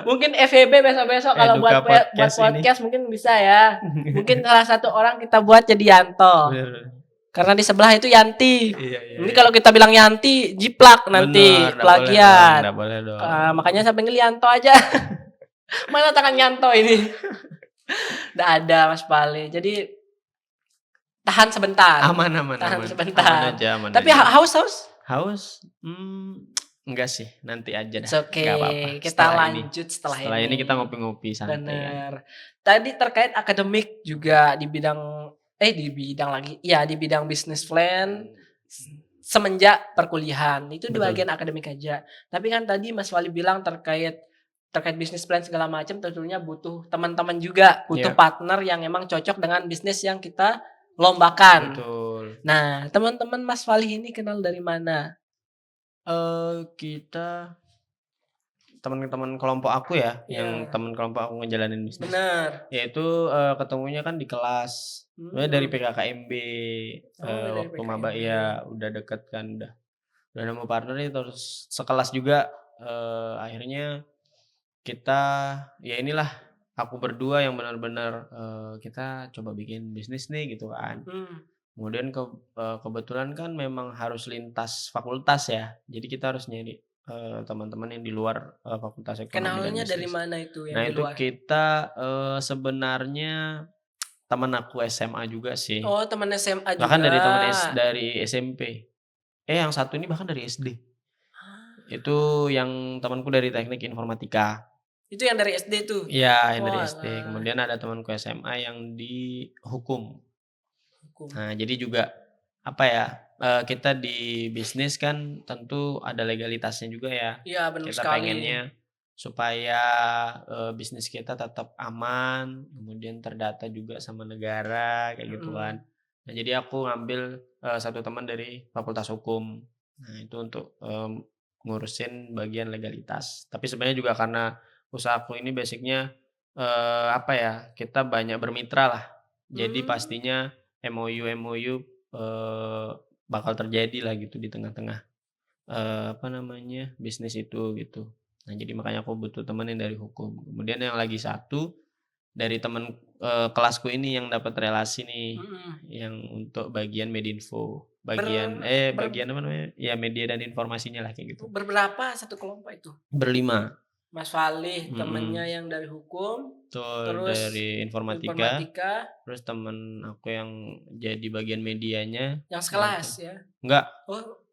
Mungkin FEB besok-besok kalau buat podcast mungkin bisa ya. Mungkin salah satu orang kita buat jadi Yanto. Bener. Karena di sebelah itu Yanti. Iya. Ini kalau kita bilang Yanti, jiplak nanti, Bener, plagiat. nggak boleh dong. Makanya saya panggil Yanto aja. Mana tangan Yanto ini? Nggak ada Mas Pali. Jadi tahan sebentar. Aman. Tahan sebentar. Aman Tapi aja. haus? Enggak sih, nanti aja dah. Oke, Nggak apa-apa. kita lanjut setelah ini kita ngopi-ngopi santai. Bener. Tadi terkait akademik juga di bidang di bidang business plan semenjak perkuliahan. Itu di Betul. bagian akademik aja. Tapi kan tadi Mas Wali bilang terkait business plan segala macam tentunya butuh teman-teman juga, butuh partner yang emang cocok dengan bisnis yang kita lombakan. Betul. Nah, teman-teman Mas Wali ini kenal dari mana? Kita teman-teman kelompok aku ya, yang teman kelompok aku ngejalanin bisnis. Bener. Yaitu ketemunya kan di kelas. Dari PKKMB waktu maba ya udah deket kan udah nemu partner terus sekelas juga akhirnya kita ya inilah aku berdua yang benar-benar kita coba bikin bisnis nih gitu kan. Kemudian kebetulan kan memang harus lintas fakultas ya. Jadi kita harus nyari teman-teman yang di luar fakultas ekonomi dan Kenalnya bisnis. dari mana itu yang Nah di itu luar? kita sebenarnya teman aku SMA juga sih. Oh, teman SMA juga. Bahkan dari SMP. Yang satu ini bahkan dari SD. Itu yang temanku dari teknik informatika. Itu yang dari SD tuh? Iya, yang dari SD. Kemudian ada temanku SMA yang di hukum. Nah, jadi juga apa ya? Kita di bisnis kan tentu ada legalitasnya juga ya. Iya, benar Kita sekali. pengennya supaya bisnis kita tetap aman, kemudian terdata juga sama negara kayak gitu kan. Nah, jadi aku ngambil satu teman dari Fakultas Hukum. Nah, itu untuk ngurusin bagian legalitas. Tapi sebenarnya juga karena usahaku ini basicnya kita banyak bermitra lah. Jadi pastinya MOU bakal terjadi lah gitu di tengah-tengah bisnis itu gitu. Nah, jadi makanya aku butuh teman yang dari hukum. Kemudian yang lagi satu dari teman kelasku ini yang dapat relasi nih, yang untuk bagian Medinfo, bagian apa namanya? Ya media dan informasinya lah kayak gitu. Berberapa satu kelompok itu? Berlima. Mas Fali temennya yang dari hukum, terus dari informatika, terus temen aku yang jadi bagian medianya. Yang sekelas ya? Enggak.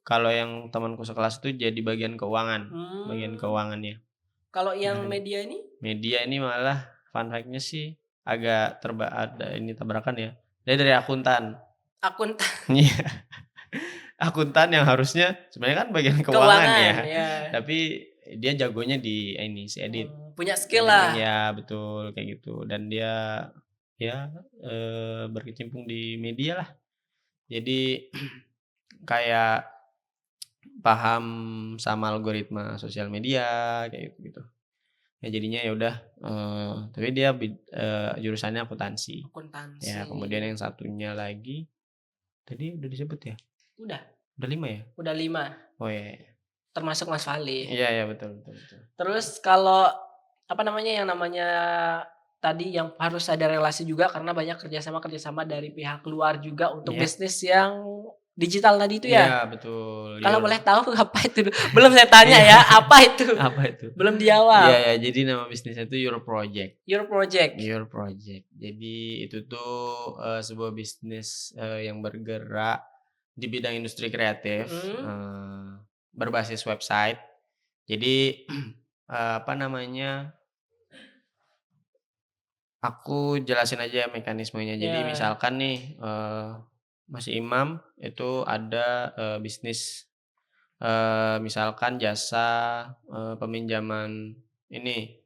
Kalau yang temanku sekelas itu jadi bagian keuangan, bagian keuangannya. Kalau yang media ini? Media ini malah fun fact-nya sih agak ada ini tabrakan ya. Dia dari akuntan. Iya. Akuntan yang harusnya sebenarnya kan bagian keuangan ya. Tapi dia jagonya di si edit. Punya skill lah. Ya, betul kayak gitu. Dan dia berkecimpung di media lah. Jadi kayak paham sama algoritma sosial media kayak gitu. Ya jadinya ya udah tapi dia jurusannya akuntansi. Ya, kemudian yang satunya lagi tadi udah disebut ya? Udah 5 ya? Udah 5. Oh iya. Termasuk Mas Fali. Iya betul. Terus kalau yang namanya tadi yang harus ada relasi juga karena banyak kerjasama dari pihak luar juga untuk bisnis yang digital tadi itu ya? Iya betul. Kalau boleh tahu apa itu? Belum saya tanya ya, apa itu? Apa itu? Belum dijawab. Iya, jadi nama bisnisnya itu Your Project. Your Project. Jadi itu tuh sebuah bisnis yang bergerak di bidang industri kreatif, berbasis website. Jadi apa namanya, aku jelasin aja mekanismenya. Jadi Ya. misalkan nih, Mas Imam itu ada, bisnis, misalkan jasa, peminjaman ini,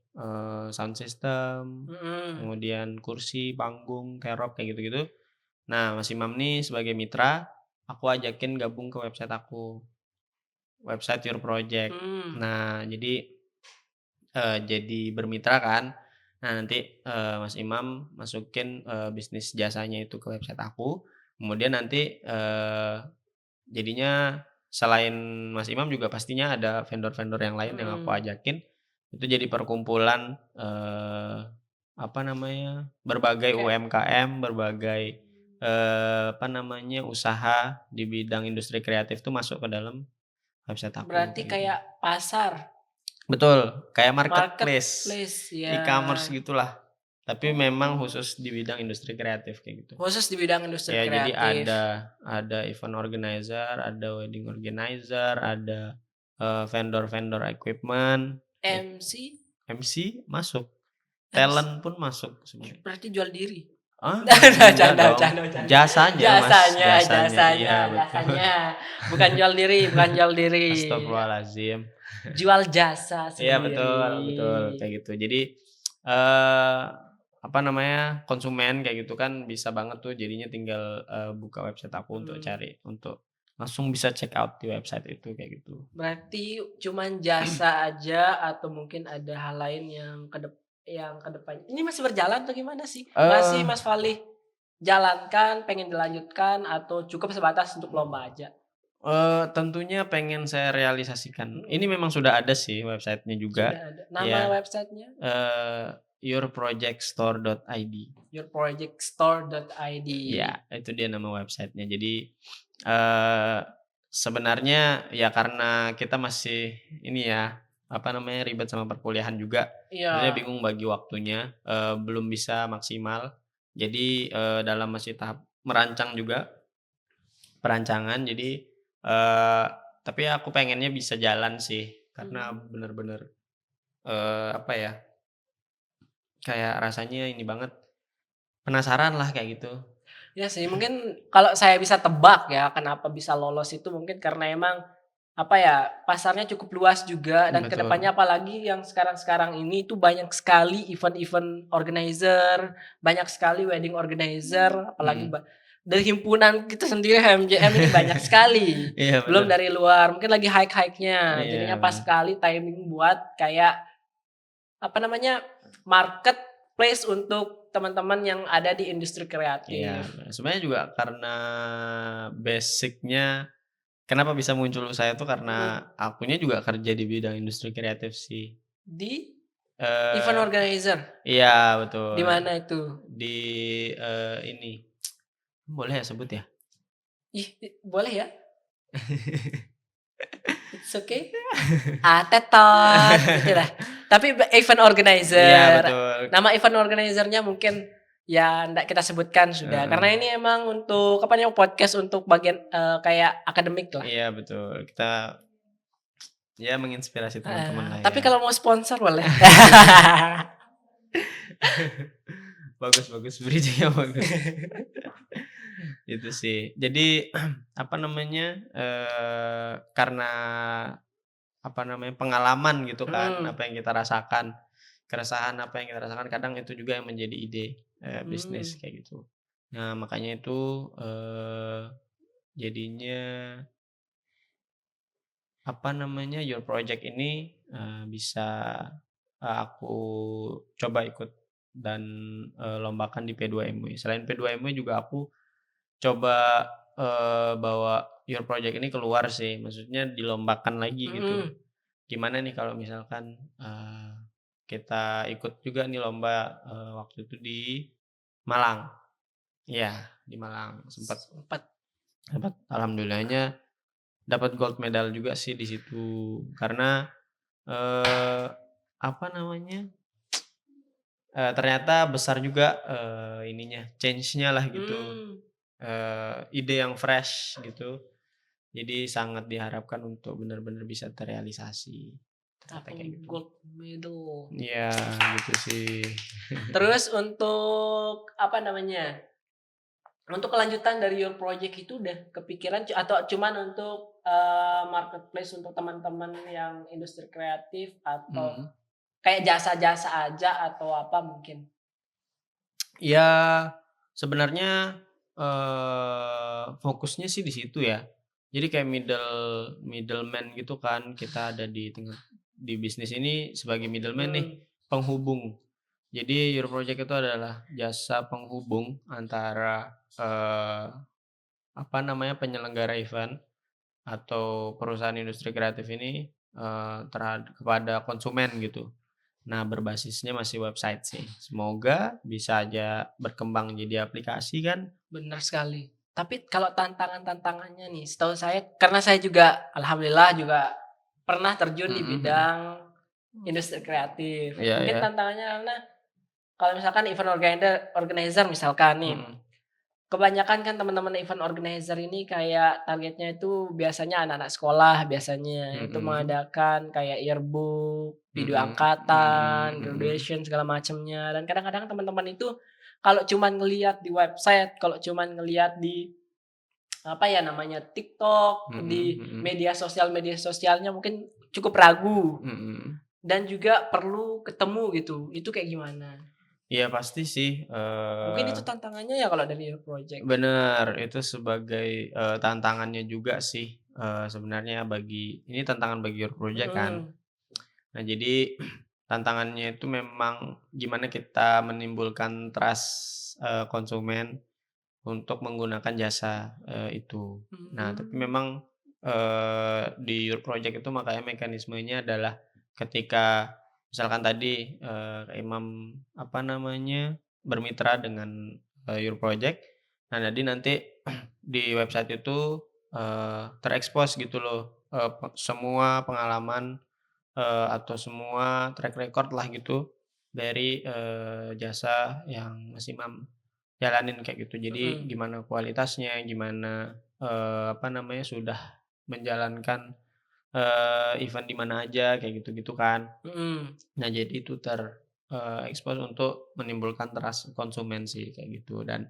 sound system, Mhm. kemudian kursi, panggung, kerok, kayak gitu-gitu. Nah, Mas Imam nih sebagai mitra, aku ajakin gabung ke website aku, website Your Project. Mmm. Nah, jadi bermitra kan. Nah, nanti, Mas Imam masukin, bisnis jasanya itu ke website aku, kemudian nanti, jadinya selain Mas Imam juga pastinya ada vendor-vendor yang lain yang aku Mhm. ajakin, itu jadi perkumpulan, apa namanya, berbagai Kayak UMKM, berbagai, apa namanya, usaha di bidang industri kreatif tuh masuk ke dalam website aku, berarti kayak gitu. kayak pasar, Betul, kayak marketplace, marketplace ya, e-commerce gitulah, tapi memang oh, khusus di bidang industri kreatif, kayak gitu. khusus di bidang industri Ya, jadi kreatif. ada event organizer, ada wedding organizer, ada, vendor-vendor equipment, kayak gitu. MC, MC masuk, MC talent pun masuk sebenarnya. berarti jual diri? Ah, Canda enggak canda dong, bercanda bercanda. jasanya Mas, Jasanya jasanya, jasanya iya betul. jasanya, bukan jual diri bukan jual diri, Astagfirullahaladzim. jual jasa Iya betul betul, sendiri. kayak gitu. Jadi, eee, apa namanya, konsumen kayak gitu kan bisa banget tuh jadinya tinggal, buka website aku untuk Mmm, cari, untuk langsung bisa check out di website itu, kayak gitu. berarti cuman jasa aja atau mungkin ada hal lain yang ke depan ini masih berjalan atau gimana sih? Masih Eee Mas Falih jalankan, pengen dilanjutkan atau cukup sebatas untuk lomba aja? tentunya pengen saya realisasikan. Ini Mhm, memang sudah ada sih website-nya juga, sudah ada. Nama ya, websitenya? yourprojectstore.id. Yourprojectstore.id. Iya, itu dia nama websitenya. Jadi, eee, sebenarnya ya karena kita masih ini ya, apa namanya, ribet sama perkuliahan juga, maksudnya Iya, bingung bagi waktunya, belum bisa maksimal. Jadi, dalam masih tahap merancang juga, perancangan. Jadi, tapi aku pengennya bisa jalan sih, karena mmm, bener-bener, apa ya, kayak rasanya ini banget, penasaran lah kayak gitu. iya sih mungkin kalau saya bisa tebak ya kenapa bisa lolos itu mungkin karena emang, apa ya, pasarnya cukup luas juga dan kedepannya Betul, apalagi yang sekarang-sekarang ini itu banyak sekali event-event organizer, banyak sekali wedding organizer, apalagi mhm. dari himpunan kita sendiri HMJM ini banyak sekali, Iya belum bener. dari luar, mungkin lagi hike-hike-nya, jadinya Iya pas bener. sekali timing buat kayak apa namanya, marketplace untuk teman-teman yang ada di industri Iya, kreatif. bener. Sebenarnya juga karena basic-nya kenapa bisa muncul usaha itu karena Mhm. akunya juga kerja di bidang industri kreatif sih. Di event Eee, organizer? iya Di betul. mana itu? Di, ini, boleh ya sebut ya? Boleh ya? It's okay? Ah, tetot, itulah. Tapi event Iya organizer. betul. Nama event organizer-nya mungkin ya ndak kita sebutkan sudah, Heeh. karena ini emang untuk apa namanya, podcast untuk bagian, kayak akademik lah. Iya betul. Kita ya menginspirasi teman-teman Heeh, lah tapi ya. kalau mau sponsor boleh. Bagus bagus, bridging-nya bagus. Itu sih. Jadi, apa namanya, karena, apa namanya, pengalaman gitu kan, Mhm, apa yang kita rasakan, keresahan apa yang kita rasakan, kadang itu juga yang menjadi ide, bisnis mmm, kayak gitu. Nah, makanya itu, jadinya, apa namanya, Your Project ini, bisa, aku coba ikut dan, lombakan di P2MW. Selain P2MW juga aku coba, bawa Your Project ini keluar sih, maksudnya dilombakan lagi gitu. mhm. Gimana nih kalau misalkan, kita ikut juga nih lomba, waktu itu di Malang. Iya, di Malang sempet Sempet sempet alhamdulillahnya dapat gold medal juga sih di situ. Karena, eee, apa namanya, ternyata besar juga, ininya, change-nya lah gitu, mmm, ide yang fresh gitu. Jadi sangat diharapkan untuk benar-benar bisa terrealisasi. katanya kayak gitu. gold medal. Iya, gitu sih. Terus untuk apa namanya? Untuk kelanjutan dari your project itu udah kepikiran atau cuman untuk marketplace untuk teman-teman yang industri kreatif atau Mhm. kayak jasa-jasa aja atau apa mungkin? Ya, sebenarnya, fokusnya sih di situ ya. Jadi kayak middleman gitu kan, kita ada di tengah di bisnis ini sebagai middleman nih, Mhm, penghubung. Jadi Your Project itu adalah jasa penghubung antara, apa namanya, penyelenggara event atau perusahaan industri kreatif ini, kepada konsumen gitu. Nah, berbasisnya masih website sih. Semoga bisa aja berkembang jadi aplikasi kan. bener sekali. Tapi kalau tantangan-tantangannya nih, setahu saya karena saya juga alhamdulillah juga pernah terjun di Mhm mhm. bidang industri kreatif. Iya Mungkin iya. tantangannya karena kalau misalkan event organizer misalkan nih, Mhm. kebanyakan kan teman-teman event organizer ini kayak targetnya itu biasanya anak-anak sekolah biasanya, itu Mhm. mengadakan kayak yearbook, video Mhm. Mhm angkatan, mhm. graduation segala macamnya dan kadang-kadang teman-teman itu kalau cuman ngelihat di website, kalau cuman ngelihat di apa ya namanya, TikTok, Mhm di mhm. media sosialnya mungkin cukup ragu Mhm. dan juga perlu ketemu gitu, itu kayak gimana? Iya pasti sih, Mungkin itu tantangannya ya kalau dari your project? bener, itu sebagai, tantangannya juga sih, sebenarnya ini tantangan bagi Your Project kan. Mhm, Nah jadi tantangannya itu memang gimana kita menimbulkan trust, konsumen untuk menggunakan jasa, itu. Nah tapi mmm, memang, di Your Project itu makanya mekanismenya adalah ketika misalkan tadi, Kak Imam, apa namanya, bermitra dengan, Your Project, nah jadi nanti di website itu, terekspos gitu loh, semua pengalaman, atau semua track record lah gitu dari, jasa yang Mas Imam jalanin kayak gitu. Jadi mhm, gimana kualitasnya, gimana, apa namanya, sudah menjalankan, event di mana aja kayak gitu-gitu kan. mhm, Nah jadi itu expose untuk menimbulkan trust konsumen sih kayak gitu dan,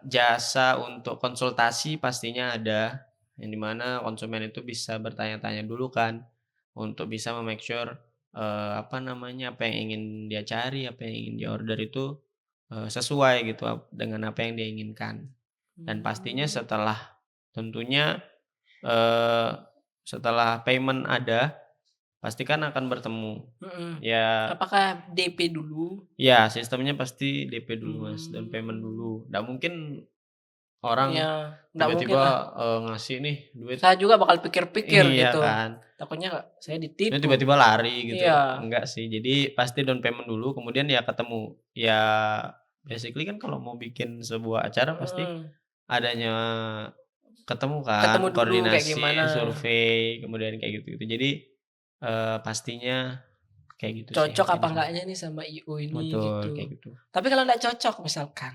jasa untuk konsultasi pastinya ada, yang di mana konsumen itu bisa bertanya-tanya dulu kan, untuk bisa me-make sure, apa namanya, apa yang ingin dia cari, apa yang ingin dia order itu, sesuai gitu dengan apa yang dia inginkan. Dan pastinya mmm, tentunya, eee, setelah payment ada, pasti kan akan bertemu. mhm. Ya Apakah DP dulu? ya sistemnya pasti DP dulu Mas, down payment Mmm, dulu. Nggak mungkin orang iya, nggak mungkin tiba-tiba, lah. ngasih nih duit Saya juga bakal pikir-pikir iya gitu, kan, takutnya saya ini ditipu. tiba-tiba lari gitu, Iya, enggak sih. Jadi pasti down payment dulu kemudian ya ketemu. Ya basically kan kalau mau bikin sebuah acara pasti mhm, adanya ketemu kan, ketemu dulu kayak gimana, koordinasi, survei, kemudian kayak gitu-gitu. Jadi, pastinya kayak gitu sih cocok apa mekanismenya. enggaknya nih sama IO ini Betul, gitu. kayak gitu. Tapi kalau nggak cocok misalkan,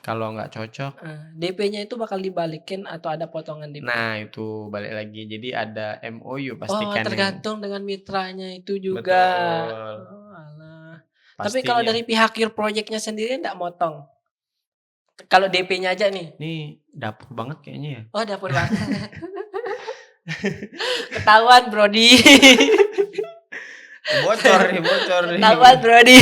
Kalau nggak cocok, DP-nya itu bakal dibalikin atau ada potongan DP? nah itu balik lagi. Jadi ada MOU Oh, pastikan yang tergantung dengan mitranya itu juga. betul, Oalah. Tapi kalau pastinya. dari pihak your project-nya sendiri nggak motong? Kalau DP-nya aja nih? Nih dapur banget kayaknya ya. Oh, dapur banget. Ketahuan, Brody. Bocor Ketahuan, nih. Brody.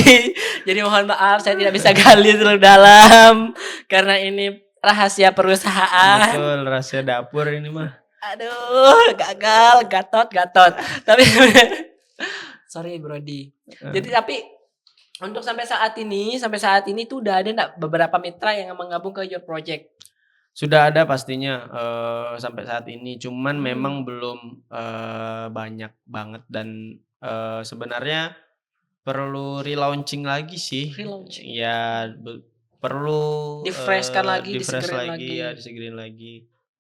Jadi mohon maaf saya tidak bisa gali terlalu dalam karena ini rahasia perusahaan. Betul, rahasia dapur ini mah. Aduh, gagal, gatot, gatot. Tapi sorry, Brody. Jadi Heeh. tapi untuk sampai saat ini tuh udah ada nggak beberapa mitra yang menggabung ke your project? Sudah ada pastinya, sampai saat ini, cuman Mmm, memang belum, banyak banget dan, sebenarnya perlu relaunching lagi sih. relaunching. Ya perlu, Di-fresh-kan lagi, di-fresh disegerin lagi lagi. ya, disegerin lagi.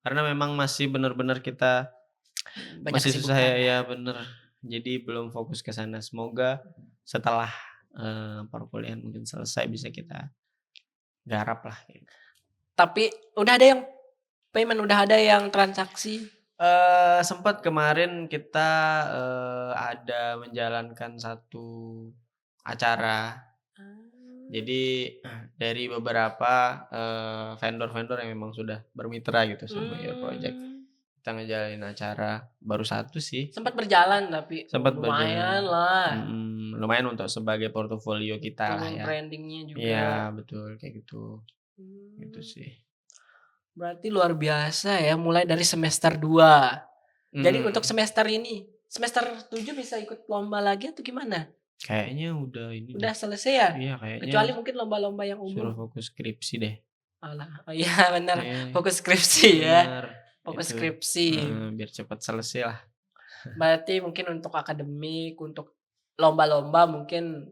Karena memang masih bener-bener kita Banyak masih susah kesibukan ya ya. ya bener. Jadi belum fokus ke sana. Semoga setelah, perkuliahan mungkin selesai bisa kita garap lah. Tapi udah ada yang payment, udah ada yang transaksi? Sempet kemarin kita, ada menjalankan satu acara. Ah. Jadi dari beberapa, vendor-vendor yang memang sudah bermitra gitu sama Your Project. Mmm, Kita ngejalanin acara, baru satu sih, sempat berjalan tapi? Oh, sempat lumayan berjalan. lah, Lumayan untuk sebagai portofolio kita lah turun ya. branding-nya juga. Iya betul, kayak gitu Mmm, sih. berarti luar biasa ya mulai dari semester 2. Jadi untuk Mhm, semester ini, semester 7 bisa ikut lomba lagi atau gimana? kayaknya udah ini Udah deh, selesai ya? iya kayaknya Kecuali mungkin lomba-lomba yang umum? suruh fokus skripsi deh. Alah, oh iya bener, Iya, fokus skripsi ya, bener, fokus itu, skripsi. biar cepat selesai lah. Berarti mungkin untuk akademik, untuk lomba-lomba mungkin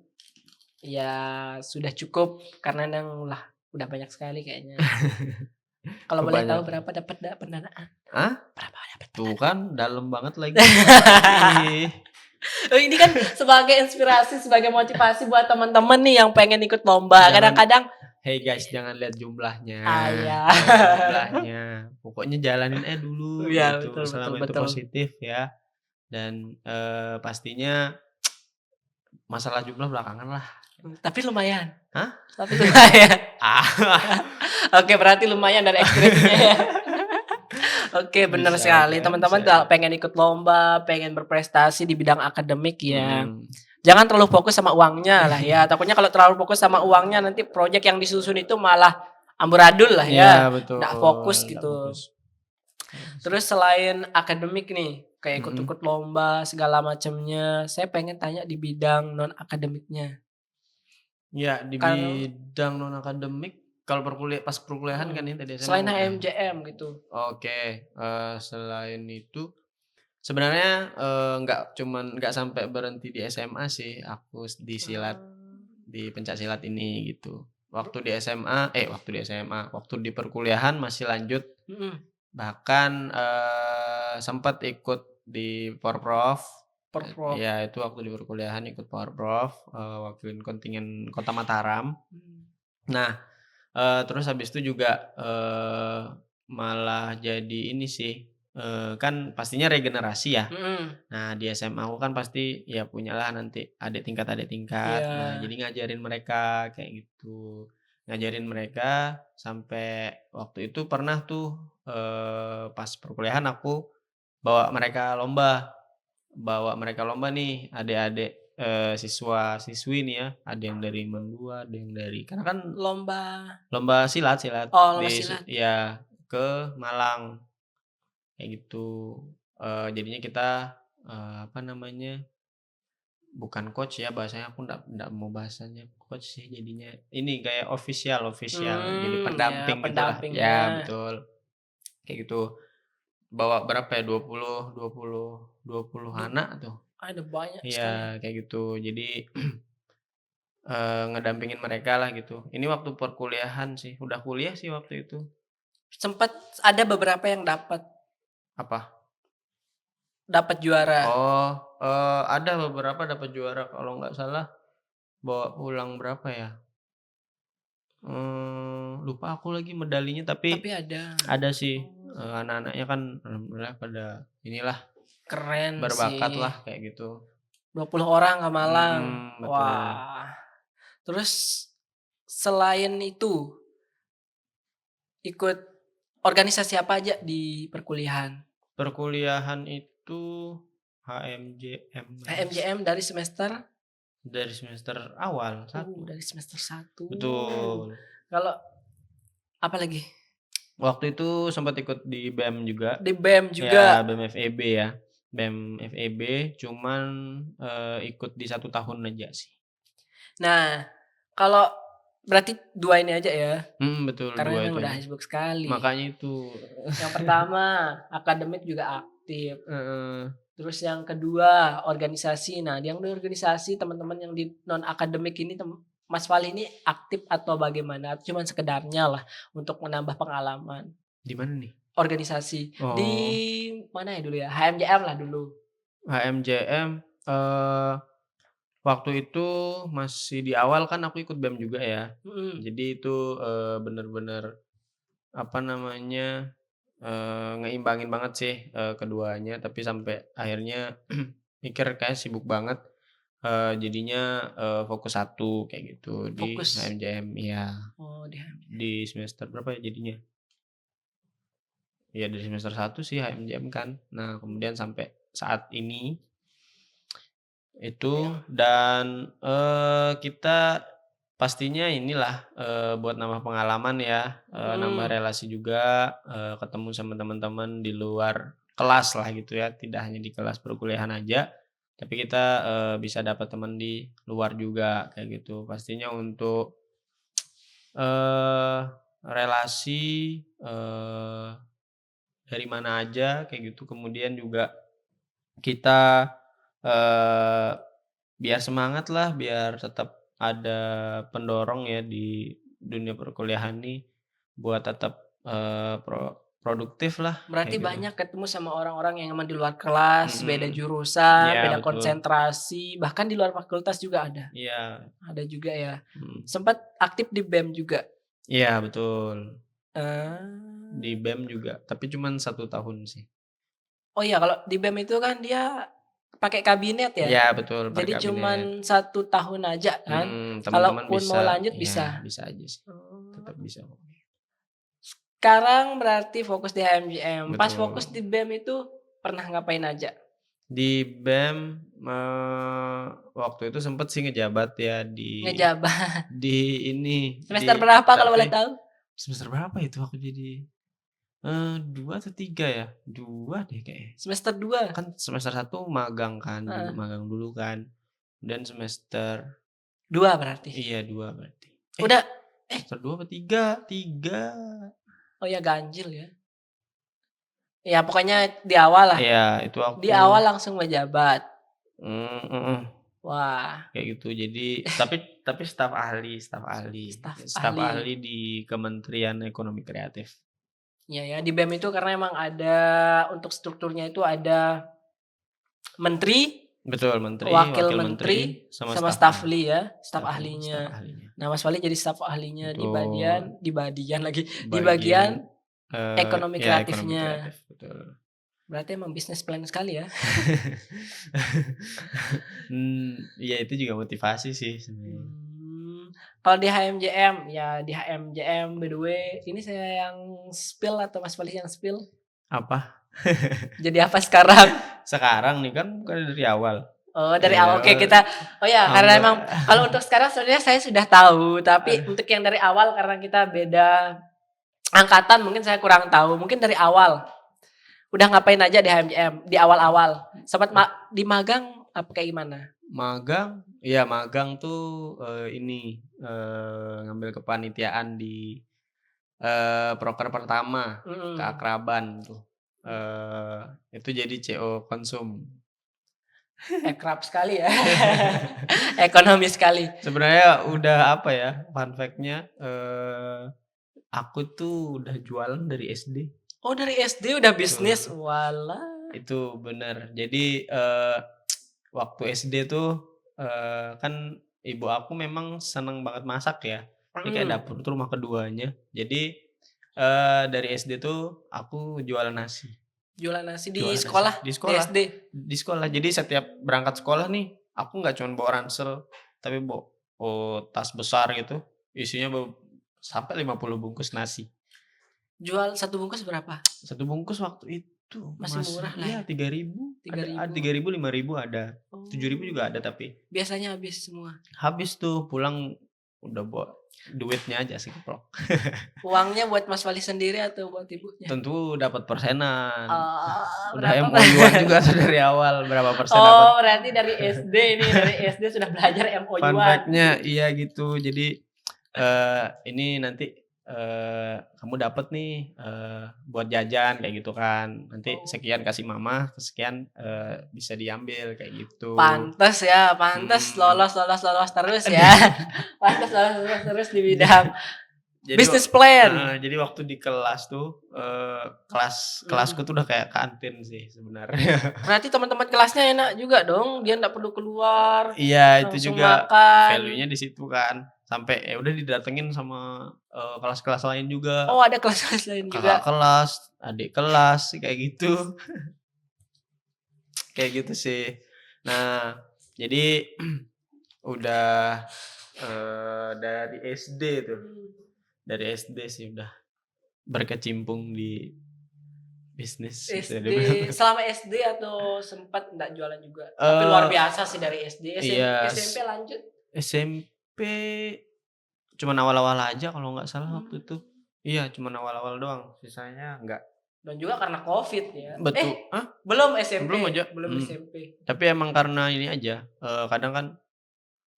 ya sudah cukup karena yang lah udah banyak sekali kayaknya. Kalau boleh tahu Kebanyakan. berapa dapat pendanaan? Ah, Berapa dapat tuh pendanaan? kan dalam banget lagi. Ih, Oh, ini kan sebagai inspirasi, sebagai motivasi buat teman-teman nih yang pengen ikut lomba. jangan Kadang-kadang hey guys, jangan lihat jumlahnya, ya. jangan lihat jumlahnya. Pokoknya jalanin aja dulu Iya, gitu, betul betul selama itu betul. positif ya. Dan, pastinya masalah jumlah belakangan lah. Tapi lumayan Hah? tapi lumayan. Ah, Oke, berarti lumayan dari ekspresinya ya. Oke, bener bisa sekali. aja, bisa Teman-teman aja. pengen ikut lomba, pengen berprestasi di bidang akademik ya. Mhm. Jangan terlalu fokus sama uangnya lah ya. Takutnya kalau terlalu fokus sama uangnya nanti proyek yang disusun itu malah amburadul lah Iya ya. betul, Nggak fokus nggak fokus. gitu. Terus selain akademik nih, kayak Mhm. ikut-ikut lomba segala macamnya, saya pengen tanya di bidang non akademiknya. Ya, di Kalau bidang non-akademik, kalau pas perkuliahan kan ini tadi SMA selain udah. HMJM gitu. Oke, selain itu sebenarnya, nggak sampai berhenti di SMA sih aku di silat, Ah, di pencak silat ini gitu. teru Waktu di SMA, waktu di perkuliahan masih lanjut, mhm, bahkan, sempet ikut di Porprov, Porprov. ya itu waktu di perkuliahan ikut Porprov, wakilin kontingen Kota Mataram. Mmm, Nah, terus habis itu juga, malah jadi ini sih, kan pastinya regenerasi ya. mhm, Nah, di SMA aku kan pasti ya punyalah nanti adik tingkat. Nah, iya. jadi ngajarin mereka kayak gitu. Ngajarin mereka sampai waktu itu pernah tuh, pas perkuliahan aku bawa mereka lomba nih adik-adik, siswa-siswi nih ya, ada yang dari Mandua, ada yang dari karena kan Lomba lomba silat oh, lomba di silat. ya ke Malang, kayak gitu. Jadinya kita, apa namanya, bukan coach ya bahasanya, aku ndak mau bahasanya coach sih jadinya. Ini kayak official, jadi Ya pendamping gitulah. pendampingnya. Ya betul, kayak gitu. Bawa berapa ya, 20 Du anak tuh. ada banyak sekali. Iya, kayak gitu. Jadi, ngedampingin mereka lah gitu. Ini waktu perkuliahan sih, udah kuliah sih waktu itu. Sempet ada beberapa yang Apa? dapat juara. Oh, ada beberapa dapat juara kalau nggak salah bawa pulang berapa ya, lupa aku lagi medalinya tapi Tapi ada. ada sih, Oh, anak-anaknya kan alhamdulillah pada inilah, keren berbakat sih. lah kayak gitu. 20 orang ke Malang. Betul. Wah. Terus selain itu, ikut organisasi apa aja di perkuliahan? Perkuliahan itu HMJM Mas, HMJM dari semester dari semester awal, satu. dari semester 1. Betul. Kalau apa lagi? Waktu itu sempat ikut di BEM juga. Di BEM juga. Ya, BEM FEB ya. BEM FEB cuman, ikut di 1 tahun aja sih. Nah, kalau berarti 2 ini aja ya? Betul Karena 2 memang itu udah aja. sibuk sekali. Makanya itu. Yang pertama, akademik juga aktif. Heeh. Terus yang kedua, organisasi. Nah, yang di organisasi teman-teman yang di non akademik ini Mas Fali ini aktif atau bagaimana? Atau cuman sekedarnya lah untuk menambah pengalaman. Di mana nih? Organisasi. Di Oh, mana ya dulu ya? HMJM lah dulu. HMJM, waktu itu masih di awal kan aku ikut BEM juga ya. Mhm. Jadi itu, bener-bener apa namanya, ngeimbangin banget sih, keduanya, tapi sampai akhirnya mikir kayak sibuk banget, jadinya, fokus satu kayak gitu di Fokus. HMJM. Iya, Oh, di HMJM. di semester berapa ya jadinya? Iya dari semester satu sih HMJM kan. Nah kemudian sampai saat ini itu dan, kita pastinya inilah, buat nambah pengalaman ya, nambah Mhm. relasi juga, ketemu sama teman-teman di luar kelas lah gitu ya, tidak hanya di kelas perkuliahan aja, tapi kita, bisa dapat teman di luar juga kayak gitu. Pastinya untuk, eee, relasi, eee, dari mana aja kayak gitu, kemudian juga kita, eee, biar semangat lah, biar tetap ada pendorong ya di dunia perkuliahan nih, buat tetap, produktif lah, Berarti kayak gitu. banyak ketemu sama orang-orang yang emang di luar kelas, beda Mhm. jurusan, Iya beda betul. konsentrasi, bahkan di luar fakultas juga ada? Iya, Ada juga ya? mhm. Sempet aktif di BEM juga? Iya betul. Di Eee, BEM juga, tapi cuman 1 tahun sih. oh iya kalau di BEM itu kan dia pakai kabinet ya? Iya betul, per Jadi kabinet. cuman 1 tahun aja kan? Teman-teman Kalaupun bisa mau lanjut iya bisa? bisa aja sih, Oh. tetap bisa kok. Sekarang berarti fokus di HMJM, pas fokus Betul. di BEM itu pernah ngapain aja? Di BEM, waktu itu sempet sih ngejabat ya Ngejabat. di ini, Semester berapa kalau boleh tapi tahu? semester berapa itu aku jadi, 2 atau 3 ya? 2 deh kayaknya. Semester 2. Kan semester satu magang kan dulu, Heeh, magang dulu kan, dan semester 2 berarti? iya 2 berarti. Udah eh, Semester 2 apa 3? 3. oh ya ganjil ya. Ya pokoknya di awal lah, Iya itu di aku awal langsung menjabat. heeh. Wah, Kayak gitu. Jadi tapi staf ahli staf staf ahli. ahli di Kementerian Ekonomi Kreatif. Iya ya, di BEM itu karena emang ada untuk strukturnya itu ada menteri, Betul, menteri, wakil wakil menteri, menteri, sama sama staf staf ahli. ahli ya, staf Staf ahlinya. ahlinya. Nah, Mas Fali jadi staf ahlinya Betul, di badian lagi, di bagian, bagian ekonomi ya ekonomi kreatifnya. kreatif, betul. Berarti emang bisnis plan sekali ya? Iya itu juga motivasi sih sebenarnya. Mmm, kalau di HMJM, ya di HMJM by the way, ini saya yang spill atau Mas Fali yang spill? Apa? Jadi apa sekarang? Sekarang nih kan bukan dari awal. Oh dari Iya, awal, oke kita oh ya karena hamba emang kalau untuk sekarang sebenarnya saya sudah tahu, tapi aduh, untuk yang dari awal karena kita beda angkatan mungkin saya kurang tahu. Mungkin dari awal, udah ngapain aja di HMJM, di awal-awal? Sempat di magang apa kayak gimana? magang, iya magang tuh, ini, ngambil kepanitiaan di, proker pertama, Mhm, keakraban tuh, itu jadi CO Konsum. akrab sekali ya, ekonomi sekali. Sebenarnya udah apa ya, fun fact-nya, aku tuh udah jualan dari SD. Oh dari SD udah bisnis? Betul, Walah, itu bener. Jadi, waktu SD tuh, kan ibu aku memang seneng banget masak ya. Ini kayak mhm, dapur tuh rumah keduanya. Jadi, dari SD tuh aku jualan nasi jualan nasi di jualan nasi sekolah? di Di sekolah SD? di sekolah. Jadi setiap berangkat sekolah nih, aku nggak cuman bawa ransel, tapi bawa, tas besar gitu, isinya sampai 50 bungkus nasi. Jual satu bungkus berapa? Satu bungkus waktu itu Masih masih murah lah iya ya, 3.000 tiga ada ribu 3.000, 5.000 ada, 7.000 Oh, juga ada tapi. biasanya habis semua? Habis tuh pulang udah bawa duitnya aja sekeplok. Uangnya buat Mas Fali sendiri atau buat ibunya? Tentu dapat persenan. Oh, Udah berapa MOU-an juga tuh dari awal berapa persen dapat. oh, berarti dari SD ini, dari SD sudah belajar Fun MOU-an. fact-nya iya gitu. Jadi, ini nanti, kamu dapat nih, buat jajan kayak gitu kan. Nanti Oh, sekian kasih mama, sekian, bisa diambil kayak gitu. pantes ya, pantes Mhm. lolos terus ya. Aduh. Pantes lolos terus di Ja bidang jadi bisnis plan. jadi waktu di kelas tuh, kelasku Mhm. tuh udah kayak kantin sih sebenarnya. Berarti teman-teman kelasnya enak juga dong, dia nggak perlu keluar, Iya itu langsung juga makan. value-nya di situ kan. sampai ya udah didatengin sama, kelas-kelas lain juga, Oh, ada kelas-kelas lain kakak juga? kelas, adik kelas, kayak gitu. Kayak gitu sih. Nah, jadi udah, dari SD tuh, dari SD sih udah berkecimpung di bisnis bisa SD, dibilang. selama SD atau sempat nggak jualan juga? Tapi luar biasa sih dari SD, Iya, SMP lanjut? SMP cuman awal-awal aja kalau nggak salah waktu itu. Mmm, Iya, cuman awal-awal doang, sisanya enggak. dan juga karena Covid ya? Hah? Belum SMP? Belum aja? Belum SMP. Tapi emang karena ini aja, kadang kan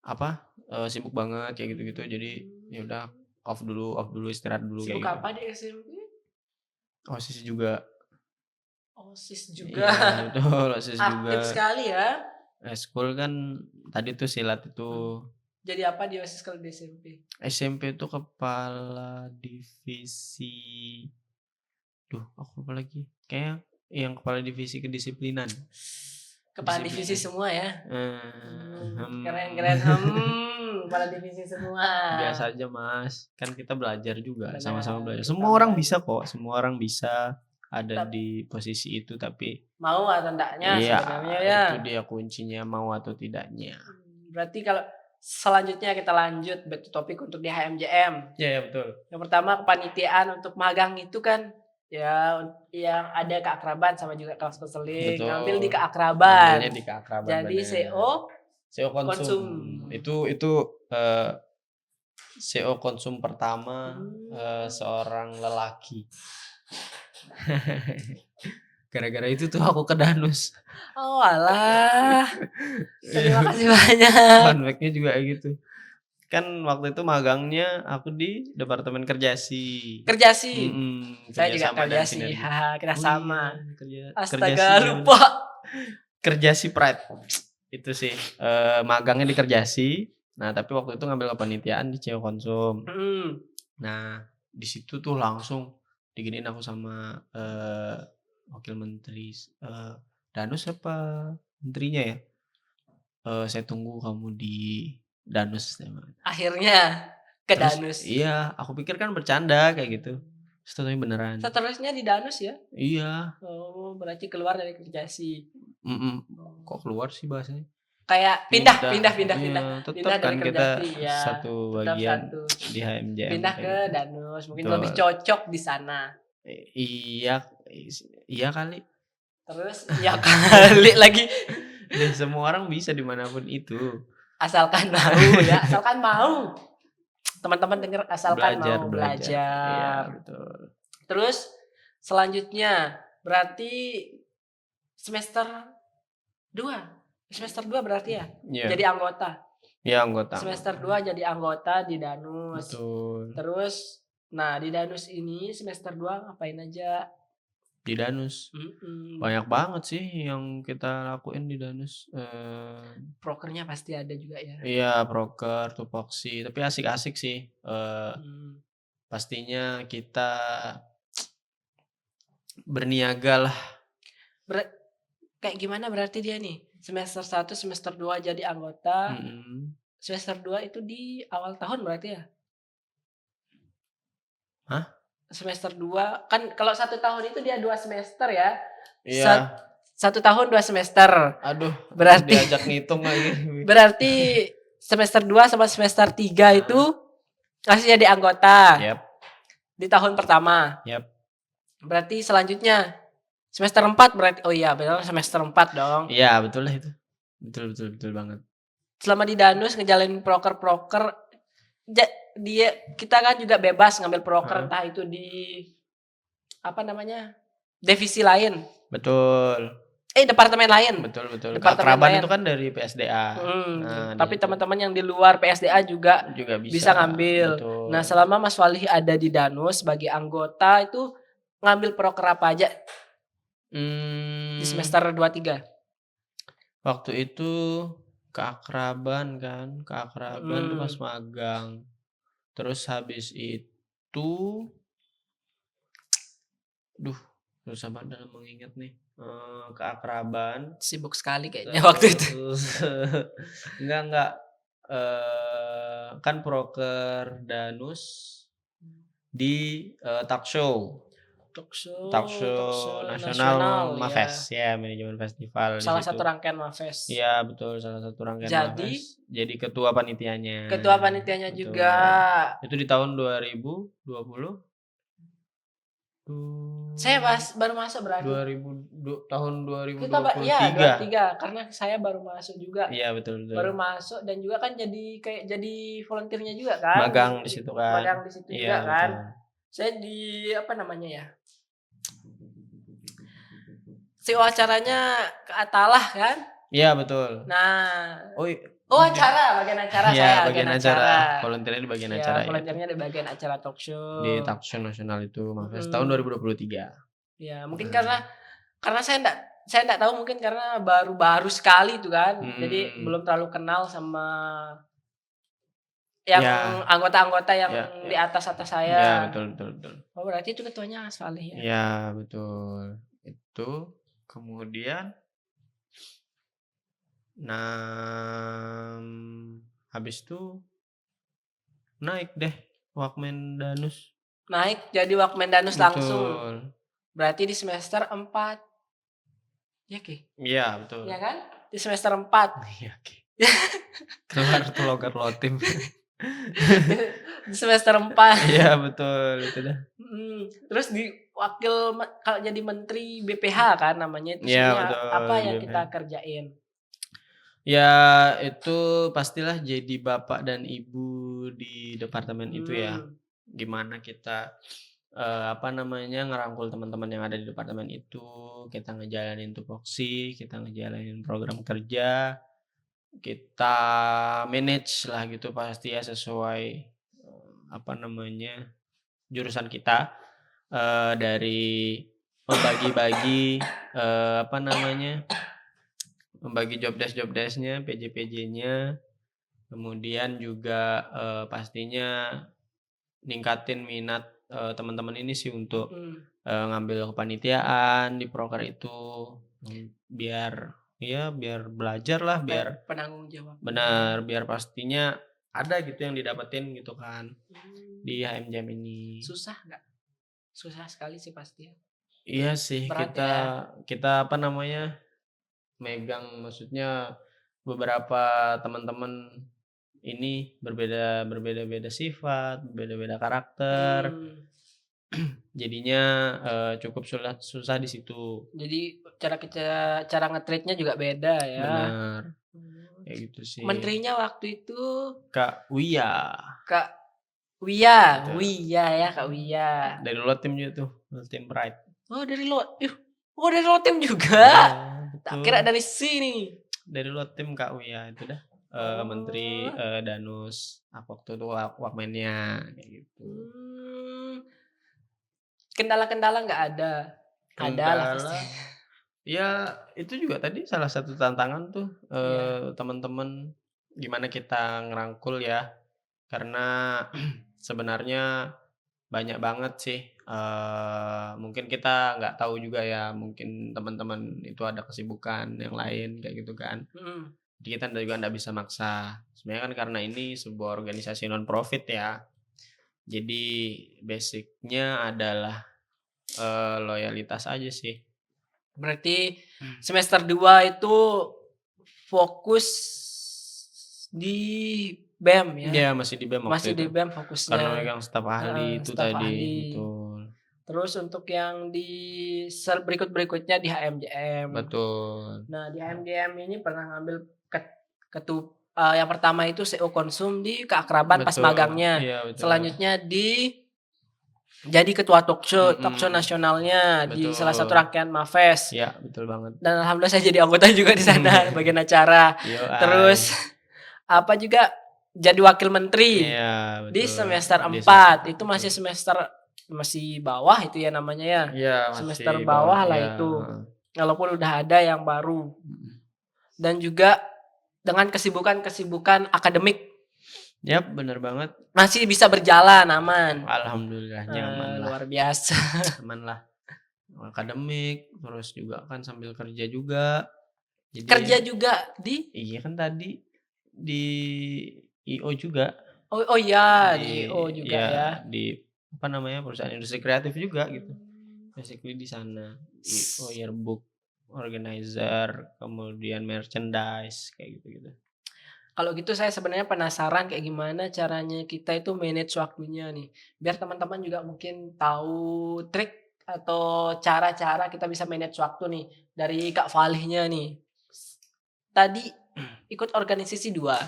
apa, sibuk banget kayak gitu-gitu jadi ya udah off dulu, istirahat dulu kayak Sibuk gitu. apa di SMP? OSIS juga. OSIS Iya, juga. betul, OSIS juga. Aktif sekali ya? Eskul kan tadi tuh silat itu. Jadi apa di OSIS kalau di SMP? SMP itu kepala divisi, aku lupa lagi. Kayaknya yang kepala divisi kedisiplinan. Kepala divisi Kedisiplinan. semua ya? Keren, kepala divisi semua. Biasa aja Mas, kan kita belajar juga, sama-sama Benar, belajar. kita Semua orang belajar. bisa kok, semua orang bisa ada Tap di posisi itu, tapi Mau atau enggaknya iya, sebenarnya ya? itu dia kuncinya mau atau tidaknya. Berarti kalau selanjutnya kita lanjut back to topic untuk di HMJM. Iya, betul. Yang pertama kepanitiaan untuk magang itu kan ya yang ada keakraban sama juga kelas konseling, Betul. ngambil di Ngambilnya keakraban. di keakraban, Jadi bener. CO CO konsum. konsum. Itu, CO konsum pertama, seorang lelaki. Gara-gara itu tuh aku ke Danus. Oh alah. Terima kasih banyak. Fun fact-nya juga kayak gitu. Kan waktu itu magangnya aku di Departemen Kerjasi. Kerjasi. Saya juga Kerjasama dan Kerjasi. sinergi. Haha, kita sama. Iya, Astaga, Kerjasi lupa. Kerjasi Pride. Itu sih, magangnya di Kerjasi. Nah, tapi waktu itu ngambil kepanitiaan di CO Konsum. Nah, di situ tuh langsung diginiin aku sama, wakil menteri, Danus apa menterinya ya? Saya tunggu kamu di Danus. Akhirnya ke Terus Danus. iya, aku pikir kan bercanda kayak gitu. Terus ternyata beneran. Seterusnya di Danus ya? Iya. Oh, berarti keluar dari Kerjasi. Kok keluar sih bahasanya? Kayak pindah. Iya, tetap Pindah kan dari kita Kerjasi ya. satu Tetap bagian satu. di HMJM. Pindah kayak ke gitu. Danus, mungkin Betul. lebih cocok di sana. Iya kali. Terus ya kali lagi. Dan semua orang bisa dimanapun itu. Asalkan mau ya, asalkan mau. Teman-teman dengar asalkan mau belajar. Iya, betul. Terus selanjutnya berarti semester 2. Semester 2 berarti ya? Iya. Jadi anggota. Iya, anggota. Semester 2 jadi anggota di Danus. Betul. Terus nah di Danus ini semester 2 ngapain aja? Di Danus. Banyak banget sih yang kita lakuin di Danus. Prokernya pasti ada juga ya. Iya, proker, tupoksi, tapi asik-asik sih. Pastinya kita berniaga lah. Kayak gimana berarti dia nih? Semester 1, semester 2 jadi anggota. Semester 2 itu di awal tahun berarti ya? Hah? Semester 2 kan kalau 1 tahun itu dia 2 semester ya. Iya. 1 tahun 2 semester. Aduh, berarti diajak ngitung lagi. Berarti semester 2 sama semester 3 itu masih jadi anggota. Yep. Di tahun pertama. Yep. Berarti selanjutnya semester 4 berarti benar semester 4 dong. Iya, betul lah itu. Betul banget. Selama di Danus ngejalanin proker kita kan juga bebas ngambil proker entah itu di divisi lain. Betul. Departemen lain. Betul. Departemen Keakraban lain. itu kan dari PSDA. Tapi teman-teman yang di luar PSDA juga bisa ngambil. Betul. Nah, selama Mas Walih ada di Danus sebagai anggota itu ngambil proker apa aja? Di semester 2-3. Waktu itu keakraban tuh pas magang. Terus habis itu susah banget dalam mengingat nih. Keakraban. Sibuk sekali kayaknya waktu itu. Enggak. kan proker Danus di, talk show Talk show nasional nasional ya. Mafest, ya manajemen festival di Salah situ. satu rangkaian Mafest. Iya betul, salah satu rangkaian Jadi Mafest, jadi ketua panitianya. ketua panitianya Betul. juga. Itu di tahun 2020? Saya baru masuk berarti. Tahun Kita iya 23 karena saya baru masuk juga. Iya betul. Baru masuk dan juga kan jadi volunteernya juga kan. Magang di situ kan. Magang di situ Iya, juga kan. betul. Saya di apa namanya ya? CEO acaranya ke Atalah kan? Iya betul. Nah, bagian acara Iya, saya, bagian acara. Volunteernya di bagian acara ya. volunteernya di bagian acara talk show. Di talk show nasional itu Mafest tahun 2023. Ya, mungkin karena saya enggak tahu mungkin karena baru sekali itu kan. Jadi belum terlalu kenal sama yang anggota-anggota yang di atas saya. Ya, betul. Oh, berarti itu ketuanya Asfalih ya. Iya, betul. Itu kemudian habis itu naik deh Wakmen Danus. Naik jadi Wakmen Danus Betul. langsung. Berarti di semester 4. Ya, Ki? Iya, betul. Iya kan? Di semester 4. Iya, Ki. Keluar tuh logat lotim. Di semester 4. Iya, betul, itu dah. Terus kalau jadi menteri BPH kan namanya itu apa yang BPH. kita kerjain? Ya, itu pastilah jadi bapak dan ibu di departemen itu ya. Gimana kita ngerangkul teman-teman yang ada di departemen itu, kita ngejalanin tupoksi, kita ngejalanin program kerja, kita manage lah gitu pasti ya sesuai jurusan kita, dari membagi-bagi membagi job desk-nya, PJ-nya, kemudian juga pastinya ningkatin minat teman-teman ini sih untuk ngambil kepanitiaan di proker itu, biar belajar lah, biar penanggung jawab. Benar, biar pastinya ada gitu yang didapetin gitu kan di HMJM ini. Susah nggak? Susah sekali sih pasti. Iya sih, berat kita megang, maksudnya beberapa teman-teman ini berbeda-beda sifat, berbeda-beda karakter. Jadinya cukup susah di situ. Jadi cara nge-treat-nya juga beda ya. Benar. Kayak gitu sih. Menterinya waktu itu Kak Wia. Ya, Kak Wia. Dari Lotim juga tuh, Lotim Pride. Oh, dari Lotim juga. Tak kira dari sini. Dari Lotim Kak Wia itu dah. Menteri Danus waktu itu Wakmennya kayak gitu. Kendala-kendala nggak ada. Ada lah pasti. Ya itu juga tadi salah satu tantangan tuh teman-teman gimana kita ngerangkul ya, karena sebenarnya banyak banget sih, mungkin kita nggak tahu juga ya, mungkin teman-teman itu ada kesibukan yang lain kayak gitu kan. Jadi kita juga nggak bisa maksa. Sebenarnya kan karena ini sebuah organisasi non profit ya, jadi basicnya adalah loyalitas aja sih. Berarti semester 2 itu fokus di BEM ya? Iya, masih di BEM waktu itu. Masih di BEM fokusnya. Karena megang staf ahli itu tadi. Betul. Terus untuk yang di berikutnya di HMJM. Betul. Nah, di HMJM ini pernah ngambil yang pertama itu CO konsum di keakraban pas magangnya. Iya, betul. Selanjutnya jadi ketua talk show nasionalnya di salah satu rangkaian Mafest. Iya, betul banget. Dan alhamdulillah saya jadi anggota juga di sana bagian acara. Terus juga jadi wakil menteri. Iya, betul. Di semester 4. Itu masih bawah itu ya namanya ya. Iya, semester bawah lah itu. Walaupun udah ada yang baru. Dan juga dengan kesibukan akademik. Yap, benar banget. Masih bisa berjalan aman. Alhamdulillah nyaman lah. Luar biasa. Aman lah. Akademik, terus juga kan sambil kerja juga. Jadi, kerja juga di? Iya kan tadi di IO juga. Oh iya, di Di I.O juga ya. di apa namanya, perusahaan industri kreatif juga gitu, basically di sana. I.O, S yearbook, organizer, kemudian merchandise, kayak gitu-gitu. Kalau gitu saya sebenarnya penasaran kayak gimana caranya kita itu manage waktunya nih, biar teman-teman juga mungkin tahu trik atau cara-cara kita bisa manage waktu nih, dari Kak Falihnya nih. Tadi ikut organisasi 2,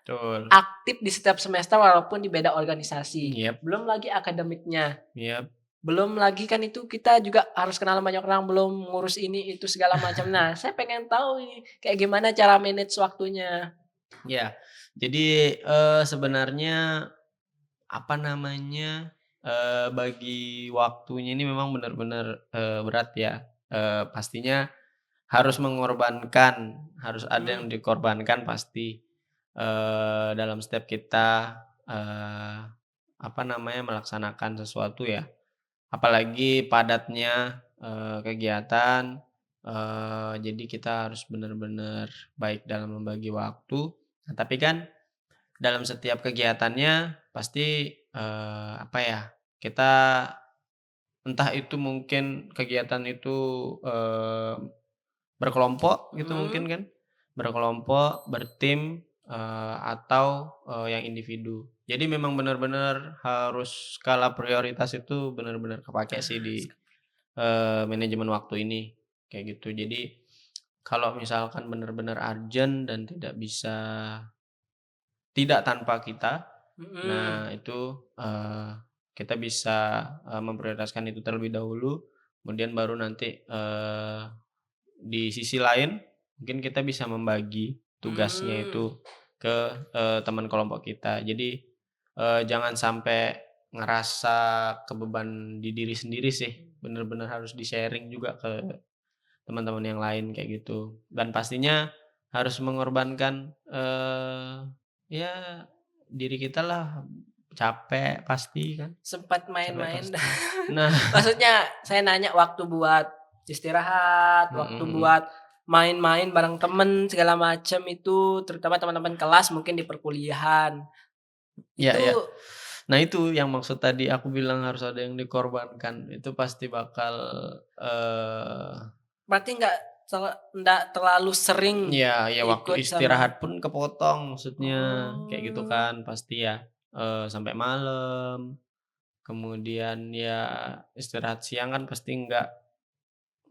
Betul. aktif di setiap semester walaupun di beda organisasi, Yap, belum lagi akademiknya, yap. belum lagi kan itu kita juga harus kenal banyak orang, belum ngurus ini itu segala macam. Nah, saya pengen tahu nih, kayak gimana cara manage waktunya? Ya, jadi, sebenarnya apa namanya, bagi waktunya ini memang benar-benar, berat ya. Pastinya harus mengorbankan, harus ada Mhm, yang dikorbankan pasti, dalam setiap kita, apa namanya, melaksanakan sesuatu ya. Apalagi padatnya, kegiatan, jadi kita harus benar-benar baik dalam membagi waktu. Nah, tapi kan dalam setiap kegiatannya pasti, apa ya, kita entah itu mungkin kegiatan itu, eee, berkelompok gitu mungkin mhm. kan, berkelompok, bertim, atau, yang individu. Jadi memang benar-benar harus skala prioritas itu benar-benar kepakai sih Ah, di, manajemen waktu ini, kayak gitu. Jadi kalau misalkan benar-benar urgent dan tidak tanpa kita, mhm. nah itu, kita bisa, memprioritaskan itu terlebih dahulu, kemudian baru nanti, di sisi lain mungkin kita bisa membagi tugasnya Mmm, itu ke, teman kelompok kita. Jadi, jangan sampai ngerasa kebeban di diri sendiri sih, bener-bener harus di-sharing juga ke teman-teman yang lain kayak gitu. Dan pastinya harus mengorbankan, ya diri kita lah, capek pasti kan, sempat capek main-main. pasti. Nah, Maksudnya saya nanya waktu buat istirahat, mhm, waktu mhm. buat main-main bareng temen segala macem itu, terutama teman-teman kelas mungkin di perkuliahan. Iya, Itu iya. Nah itu yang maksud tadi aku bilang harus ada yang dikorbankan, itu pasti bakal, eee, berarti nggak terlalu sering iya, ya waktu ikut sama istirahat pun kepotong maksudnya, kayak gitu oh, kan pasti ya, sampai malam, kemudian ya istirahat siang kan pasti nggak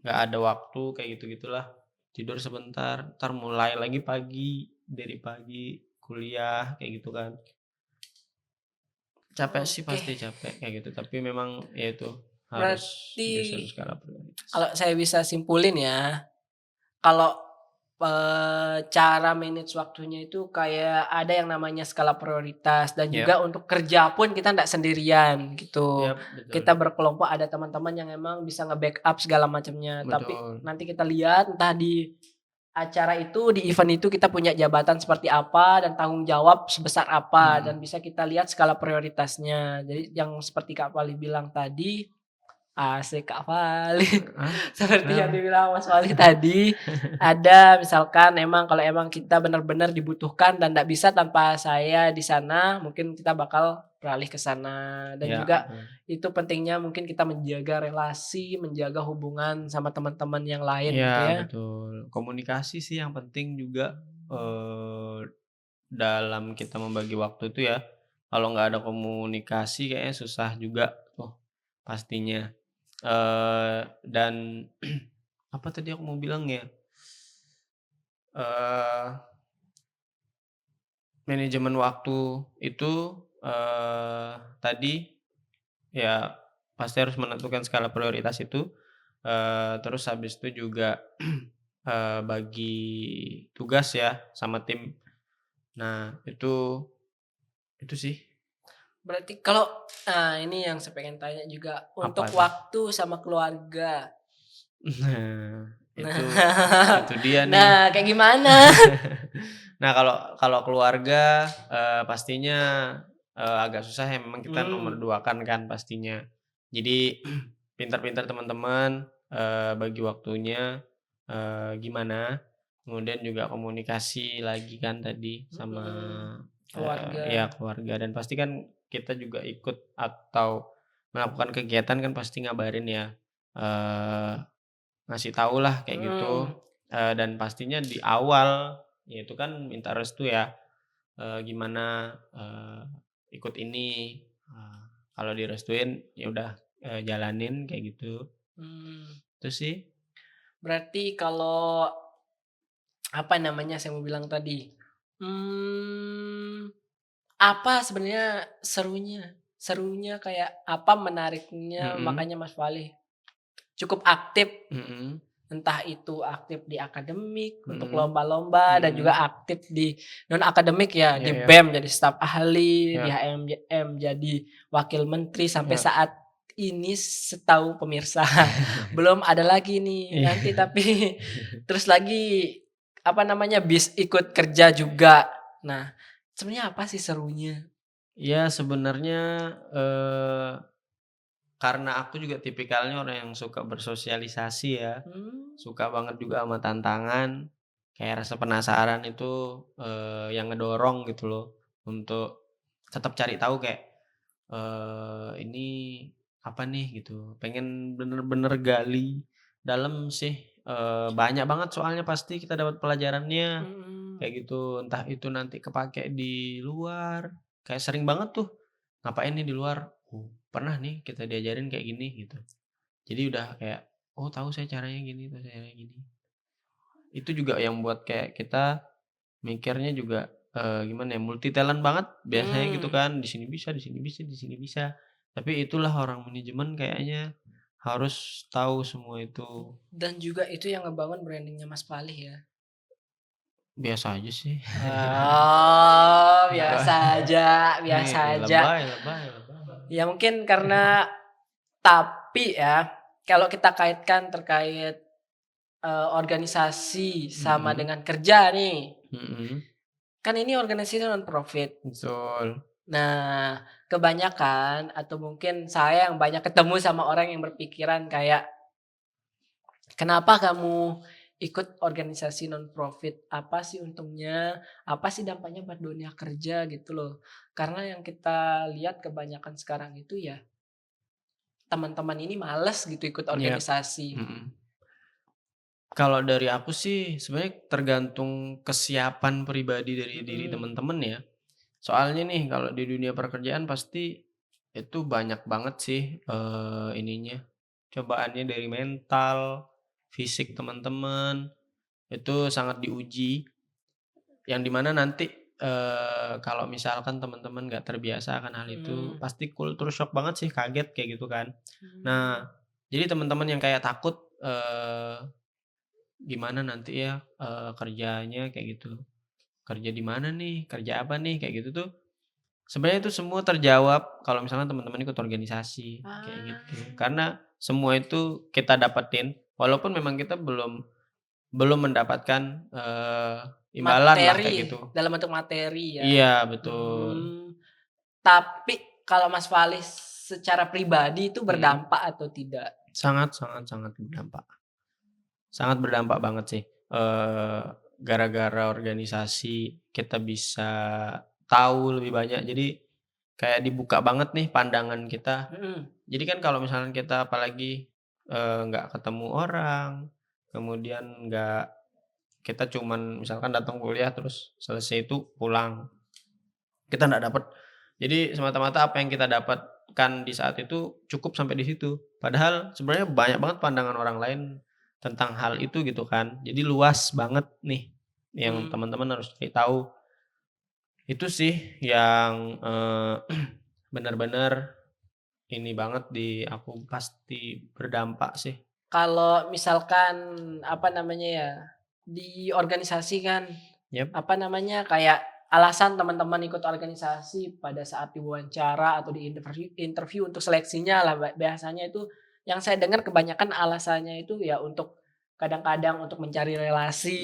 ada waktu kayak gitu-gitulah, tidur sebentar, entar mulai lagi pagi, dari pagi, kuliah, kayak gitu kan. Capek sih oke. pasti capek kayak gitu, tapi memang ya itu, harus Berarti disusun skala prioritas. kalau saya bisa simpulin ya, kalau, cara manage waktunya itu kayak ada yang namanya skala prioritas dan Yap, juga untuk kerja pun kita ndak sendirian gitu. yap, betul, Kita berkelompok ada teman-teman yang emang bisa nge-backup segala macamnya, tapi betul, nanti kita lihat entah di acara itu, di event itu kita punya jabatan seperti apa dan tanggung jawab sebesar apa dan mhm. bisa kita lihat skala prioritasnya. Jadi yang seperti Kak Vali bilang tadi, asik Kak Vali. Ah, Seperti yang kenapa? dibilang Mas Wali tadi, ada misalkan emang kalau emang kita benar-benar dibutuhkan dan nggak bisa tanpa saya di sana, mungkin kita bakal beralih ke sana. Dan Ya, juga betul. itu pentingnya mungkin kita menjaga relasi, menjaga hubungan sama teman-teman yang lain Iya, gitu ya. betul. Komunikasi sih yang penting juga, dalam kita membagi waktu itu ya. Kalau nggak ada komunikasi kayaknya susah juga tuh pastinya. Dan apa tadi aku mau bilang ya, eee manajemen waktu itu, tadi ya pasti harus menentukan skala prioritas itu, terus habis itu juga, bagi tugas ya sama tim. Nah itu sih. Berarti kalau nah ini yang saya pengen tanya juga, Apa untuk tuh? waktu sama keluarga. Nah Nah itu dia nih. nah kayak gimana? Nah kalau kalau keluarga, pastinya, agak susah ya memang kita nomor Mmm, 2 kan pastinya. Jadi pintar-pintar teman-teman, bagi waktunya, gimana, kemudian juga komunikasi lagi kan tadi sama mhm. Keluarga. ya keluarga dan pasti kan kita juga ikut atau melakukan kegiatan kan pasti ngabarin ya, eee, ngasih tahu lah kayak gitu, Mhm. dan pastinya di awal, ya itu kan minta restu ya, gimana, ikut ini, kalau direstuin ya udah, jalanin kayak gitu, Mmm, itu sih. berarti kalau, apa namanya, saya mau bilang tadi, mmm, apa sebenarnya serunya? Serunya kayak apa, menariknya Mhm, makanya Mas Walih cukup aktif, mhm, entah itu aktif di akademik, untuk mhm, lomba-lomba dan juga mhm, aktif di non-akademik ya, iya di iya, BEM jadi staf ahli, di iya, HMJM jadi wakil menteri, sampai iya. saat ini setahu pemirsa belum ada lagi nih nanti Iya. tapi terus lagi, apa namanya, ikut kerja juga. Nah, sebenarnya apa sih serunya? Iya sebenarnya, eee, karena aku juga tipikalnya orang yang suka bersosialisasi ya, Mmm, suka banget juga sama tantangan, kayak rasa penasaran itu, yang ngedorong gitu loh, untuk tetap cari tahu kayak, ini apa nih gitu, pengen bener-bener gali dalam sih, banyak banget soalnya pasti kita dapat pelajarannya, mhm. kayak gitu. Entah itu nanti kepakai di luar, kayak sering banget tuh, ngapain nih di luar, oh pernah nih kita diajarin kayak gini gitu. Jadi udah kayak, oh tahu saya caranya gini, tahu saya caranya gini. Itu juga yang buat kayak kita mikirnya juga, gimana ya, multi talent banget biasanya gitu Mmm, kan, di sini bisa di sini bisa di sini bisa. Tapi itulah orang manajemen kayaknya harus tahu semua itu. dan juga itu yang ngebangun branding-nya Mas Palih ya? Biasa aja sih. Oh, Lebay, biasa aja biasa aja. lebay lebay lebay. Ya mungkin karena tapi ya, kalau kita kaitkan terkait, organisasi sama Mhm, dengan kerja nih, mhm, kan ini organisasi non-profit. betul. Nah, kebanyakan atau mungkin saya yang banyak ketemu sama orang yang berpikiran kayak, "Kenapa kamu ikut organisasi non-profit? Apa sih untungnya? Apa sih dampaknya buat dunia kerja?" Gitu loh. Karena yang kita lihat kebanyakan sekarang itu ya, teman-teman ini males gitu ikut Iya, organisasi. mhm. Kalau dari aku sih sebenarnya tergantung kesiapan pribadi dari diri Mhm, teman-teman ya. Soalnya nih kalau di dunia pekerjaan pasti itu banyak banget sih, ininya, cobaannya dari mental, fisik teman-teman, itu sangat diuji, yang di mana nanti, kalau misalkan teman-teman nggak terbiasa akan hal itu, mhm, pasti culture shock banget sih, kaget kayak gitu kan. mmm, Nah, jadi teman-teman yang kayak takut, gimana nanti ya, kerjanya kayak gitu, kerja di mana nih, kerja apa nih, kayak gitu tuh, sebenarnya itu semua terjawab kalau misalnya teman-teman ikut organisasi, kayak gitu. ah, Karena semua itu kita dapetin, walaupun memang kita belum mendapatkan, imbalan lah kayak materi, gitu. dalam bentuk materi ya. Iya, betul. Mmm, tapi kalau Mas Falis secara pribadi itu Mhm. berdampak atau tidak? Sangat sangat sangat berdampak. Sangat berdampak banget sih, gara-gara organisasi kita bisa tahu lebih banyak. Jadi kayak dibuka banget nih pandangan kita. Mhm, Jadi kan kalau misalnya kita apalagi, nggak ketemu orang, kemudian kita cuman misalkan datang kuliah terus selesai itu pulang, kita nggak dapet jadi semata-mata apa yang kita dapatkan di saat itu cukup sampai di situ. Padahal sebenarnya banyak banget pandangan orang lain tentang hal itu gitu kan. Jadi luas banget nih yang mmm. teman-teman harus cari tahu. Itu sih yang, benar-benar ini banget di aku pasti berdampak sih. Kalau misalkan, apa namanya ya, di organisasi kan, Yap, apa namanya, kayak alasan teman-teman ikut organisasi pada saat diwawancara atau di interview interview untuk seleksinya lah biasanya itu yang saya dengar kebanyakan alasannya itu ya untuk kadang-kadang untuk mencari iya relasi,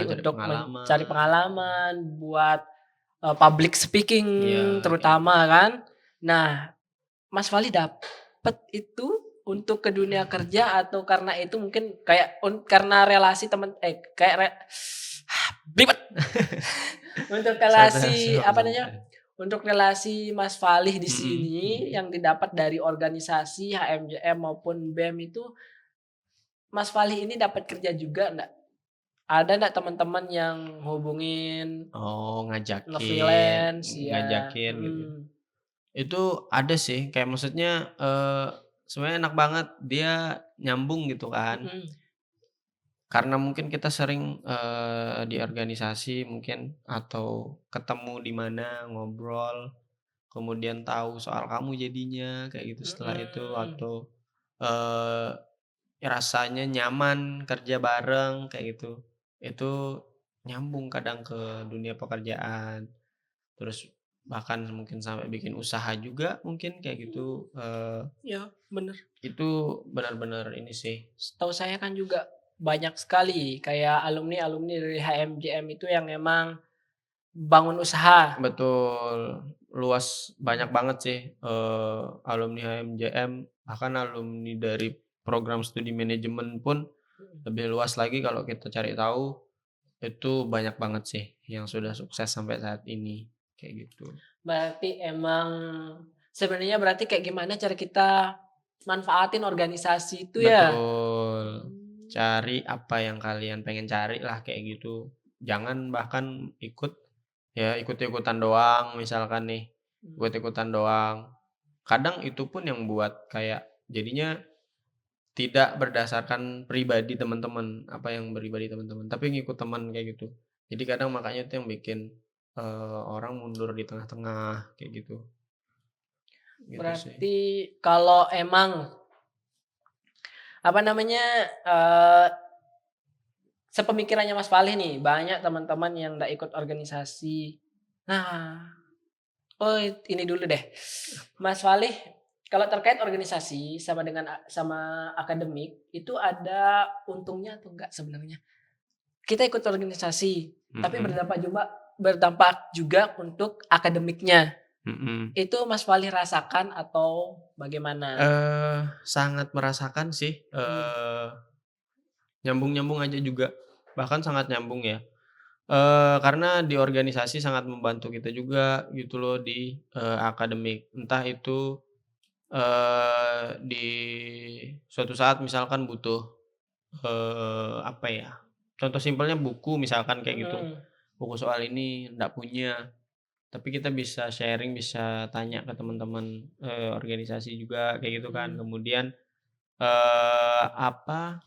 cari untuk mencari pengalaman, pengalaman, buat, public speaking iya kayak gitu. terutama kan. Nah, Mas Fali dapet itu untuk ke dunia kerja atau karena itu mungkin kayak karena relasi temen kayak Ribet. Untuk Suatu relasi suatu apa namanya, hal. untuk relasi Mas Falih di Mhm sini mhm. yang didapat dari organisasi HMJM maupun BEM itu, Mas Falih ini dapat kerja juga nggak? Ada nggak teman-teman yang hubungin Oh, ngajakin nge-freelance ya? ngajakin gitu. Mhm. Itu ada sih, kayak maksudnya, sebenarnya enak banget, dia nyambung gitu kan. Mhm. Karena mungkin kita sering, di organisasi mungkin atau ketemu di mana, ngobrol, kemudian tahu soal kamu jadinya, kayak gitu setelah itu Mhm. atau, eee, rasanya nyaman kerja bareng, kayak gitu. Itu nyambung kadang ke dunia pekerjaan, terus bahkan mungkin sampai bikin usaha juga mungkin kayak gitu, Iya, bener. itu benar-benar ini sih. Setahu saya kan juga banyak sekali kayak alumni-alumni dari HMJM itu yang memang bangun usaha. Betul, luas banyak Mhm. banget sih, alumni HMJM, bahkan alumni dari program studi manajemen pun Mhm. lebih luas lagi kalau kita cari tahu, itu banyak banget sih yang sudah sukses sampai saat ini, kayak gitu. Berarti emang sebenarnya berarti kayak gimana cara kita manfaatin organisasi itu ya? Betul, Mmm. cari apa yang kalian pengen cari lah kayak gitu. Jangan bahkan ikut-ikutan doang misalkan nih, Mhm. ikut-ikutan doang. Kadang itu pun yang buat kayak jadinya tidak berdasarkan pribadi teman-teman, apa yang pribadi teman-teman, tapi ngikut teman kayak gitu. Jadi kadang makanya itu yang bikin, orang mundur di tengah-tengah, kayak gitu. Gitu sih. Berarti kalau emang apa namanya, eee, sepemikirannya Mas Falih nih, banyak teman-teman yang nggak ikut organisasi. Nah, oh ini dulu deh, Mas Falih, kalau terkait organisasi sama akademik, itu ada untungnya atau enggak sebenarnya? Kita ikut organisasi, tapi Mhm berdampak juga untuk akademiknya. mhm. Itu Mas Falih rasakan atau bagaimana? Sangat merasakan sih, Mhm. nyambung-nyambung aja juga, bahkan sangat nyambung ya. Karena di organisasi sangat membantu kita juga gitu loh di, akademik. Entah itu, di suatu saat misalkan butuh, apa ya, contoh simpelnya buku misalkan kayak gitu, Mhm. buku soal ini ndak punya, tapi kita bisa sharing, bisa tanya ke teman-teman, organisasi juga kayak gitu kan. Mhm. Kemudian, apa,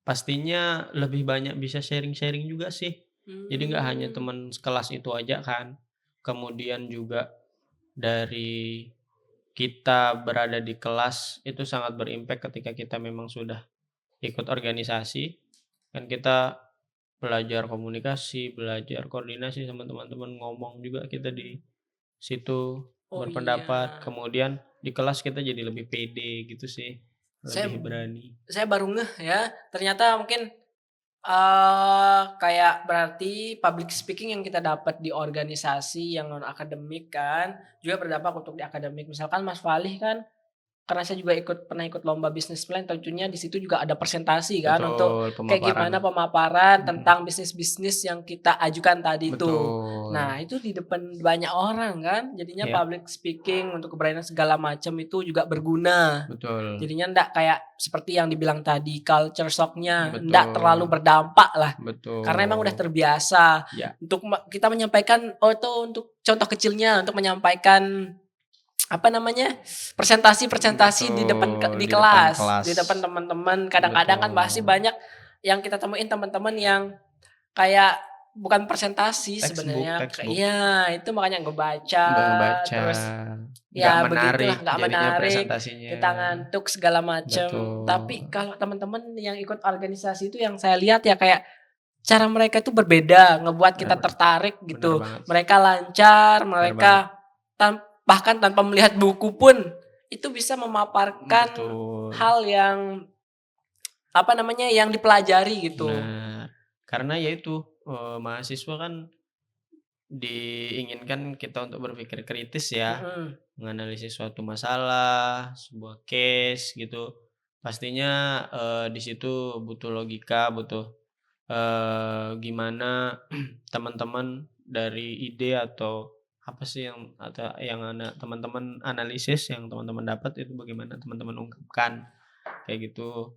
pastinya lebih banyak bisa sharing-sharing juga sih. Jadi nggak hanya Mmm. teman sekelas itu aja kan. Kemudian juga dari kita berada di kelas itu sangat berimpact ketika kita memang sudah ikut organisasi, kan kita belajar komunikasi, belajar koordinasi sama teman-teman, ngomong juga kita di situ, Oh berpendapat, iya. kemudian di kelas kita jadi lebih pede gitu sih, Saya lebih berani. saya baru ngeh ya, ternyata mungkin, kayak berarti public speaking yang kita dapat di organisasi yang non akademik kan, juga berdampak untuk di akademik. Misalkan Mas Falih kan, karena saya juga pernah ikut lomba bisnis plan, tentunya di situ juga ada presentasi kan untuk Betul, kayak pemaparan. gimana pemaparan Mhm, tentang bisnis-bisnis yang kita ajukan tadi itu. betul. Nah, itu di depan banyak orang kan, jadinya Iya, public speaking untuk keberanian segala macam itu juga berguna. betul Jadinya ndak kayak seperti yang dibilang tadi, culture shock-nya ndak terlalu betul berdampak lah. Karena emang udah betul. terbiasa Ya, untuk kita menyampaikan oh itu untuk contoh kecilnya untuk menyampaikan apa namanya, presentasi-presentasi betul, di di depan kelas, kelas. di depan teman-teman. Kadang-kadang kan pasti Betul. banyak yang kita temuin teman-teman yang kayak bukan presentasi Textbook sebenarnya, textbook. iya itu makanya ngebaca, Nggak ngebaca, terus nggak ya begitulah, menarik nggak jadinya menarik, presentasinya. kita ngantuk segala macem. Tapi Betul, kalau teman-teman yang ikut organisasi itu yang saya lihat ya kayak cara mereka itu berbeda, ngebuat bener kita tertarik bener gitu. banget Mereka lancar, bener banget. mereka bahkan tanpa melihat buku pun itu bisa memaparkan Betul, hal yang apa namanya, yang dipelajari gitu. bener. Karena ya itu, mahasiswa kan diinginkan kita untuk berpikir kritis ya, Mhm. menganalisis suatu masalah, sebuah case gitu. Pastinya, di situ butuh logika, butuh gimana teman-teman dari ide atau apa sih yang teman-teman analisis, yang teman-teman dapat itu bagaimana teman-teman ungkapkan, kayak gitu.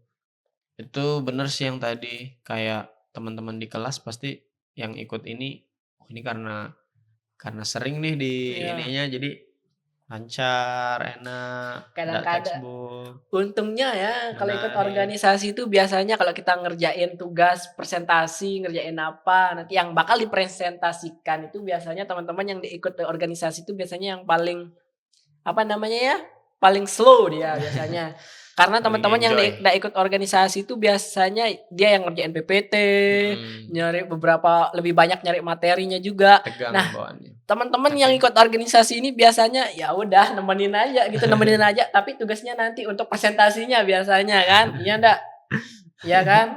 Itu bener sih yang tadi, kayak teman-teman di kelas pasti yang ikut ini, oh ini karena sering nih di Iya, ininya jadi lancar, enak, nggak kadang-kadang textbook, untungnya ya kalau ikut menarik. organisasi itu biasanya kalau kita ngerjain tugas presentasi, ngerjain apa, nanti yang bakal dipresentasikan itu biasanya teman-teman yang diikut organisasi itu biasanya yang paling, apa namanya ya, paling slow dia biasanya. Karena Paling teman-teman yang enjoy, nggak ikut organisasi itu biasanya dia yang ngerjain PPT, mhm, nyari beberapa lebih banyak nyari materinya juga. tegang Nah, bawaannya. teman-teman yang Tapi ikut organisasi ini biasanya ya udah nemenin aja gitu, nemenin aja, tapi tugasnya nanti untuk presentasinya biasanya kan, iya ndak? Iya kan?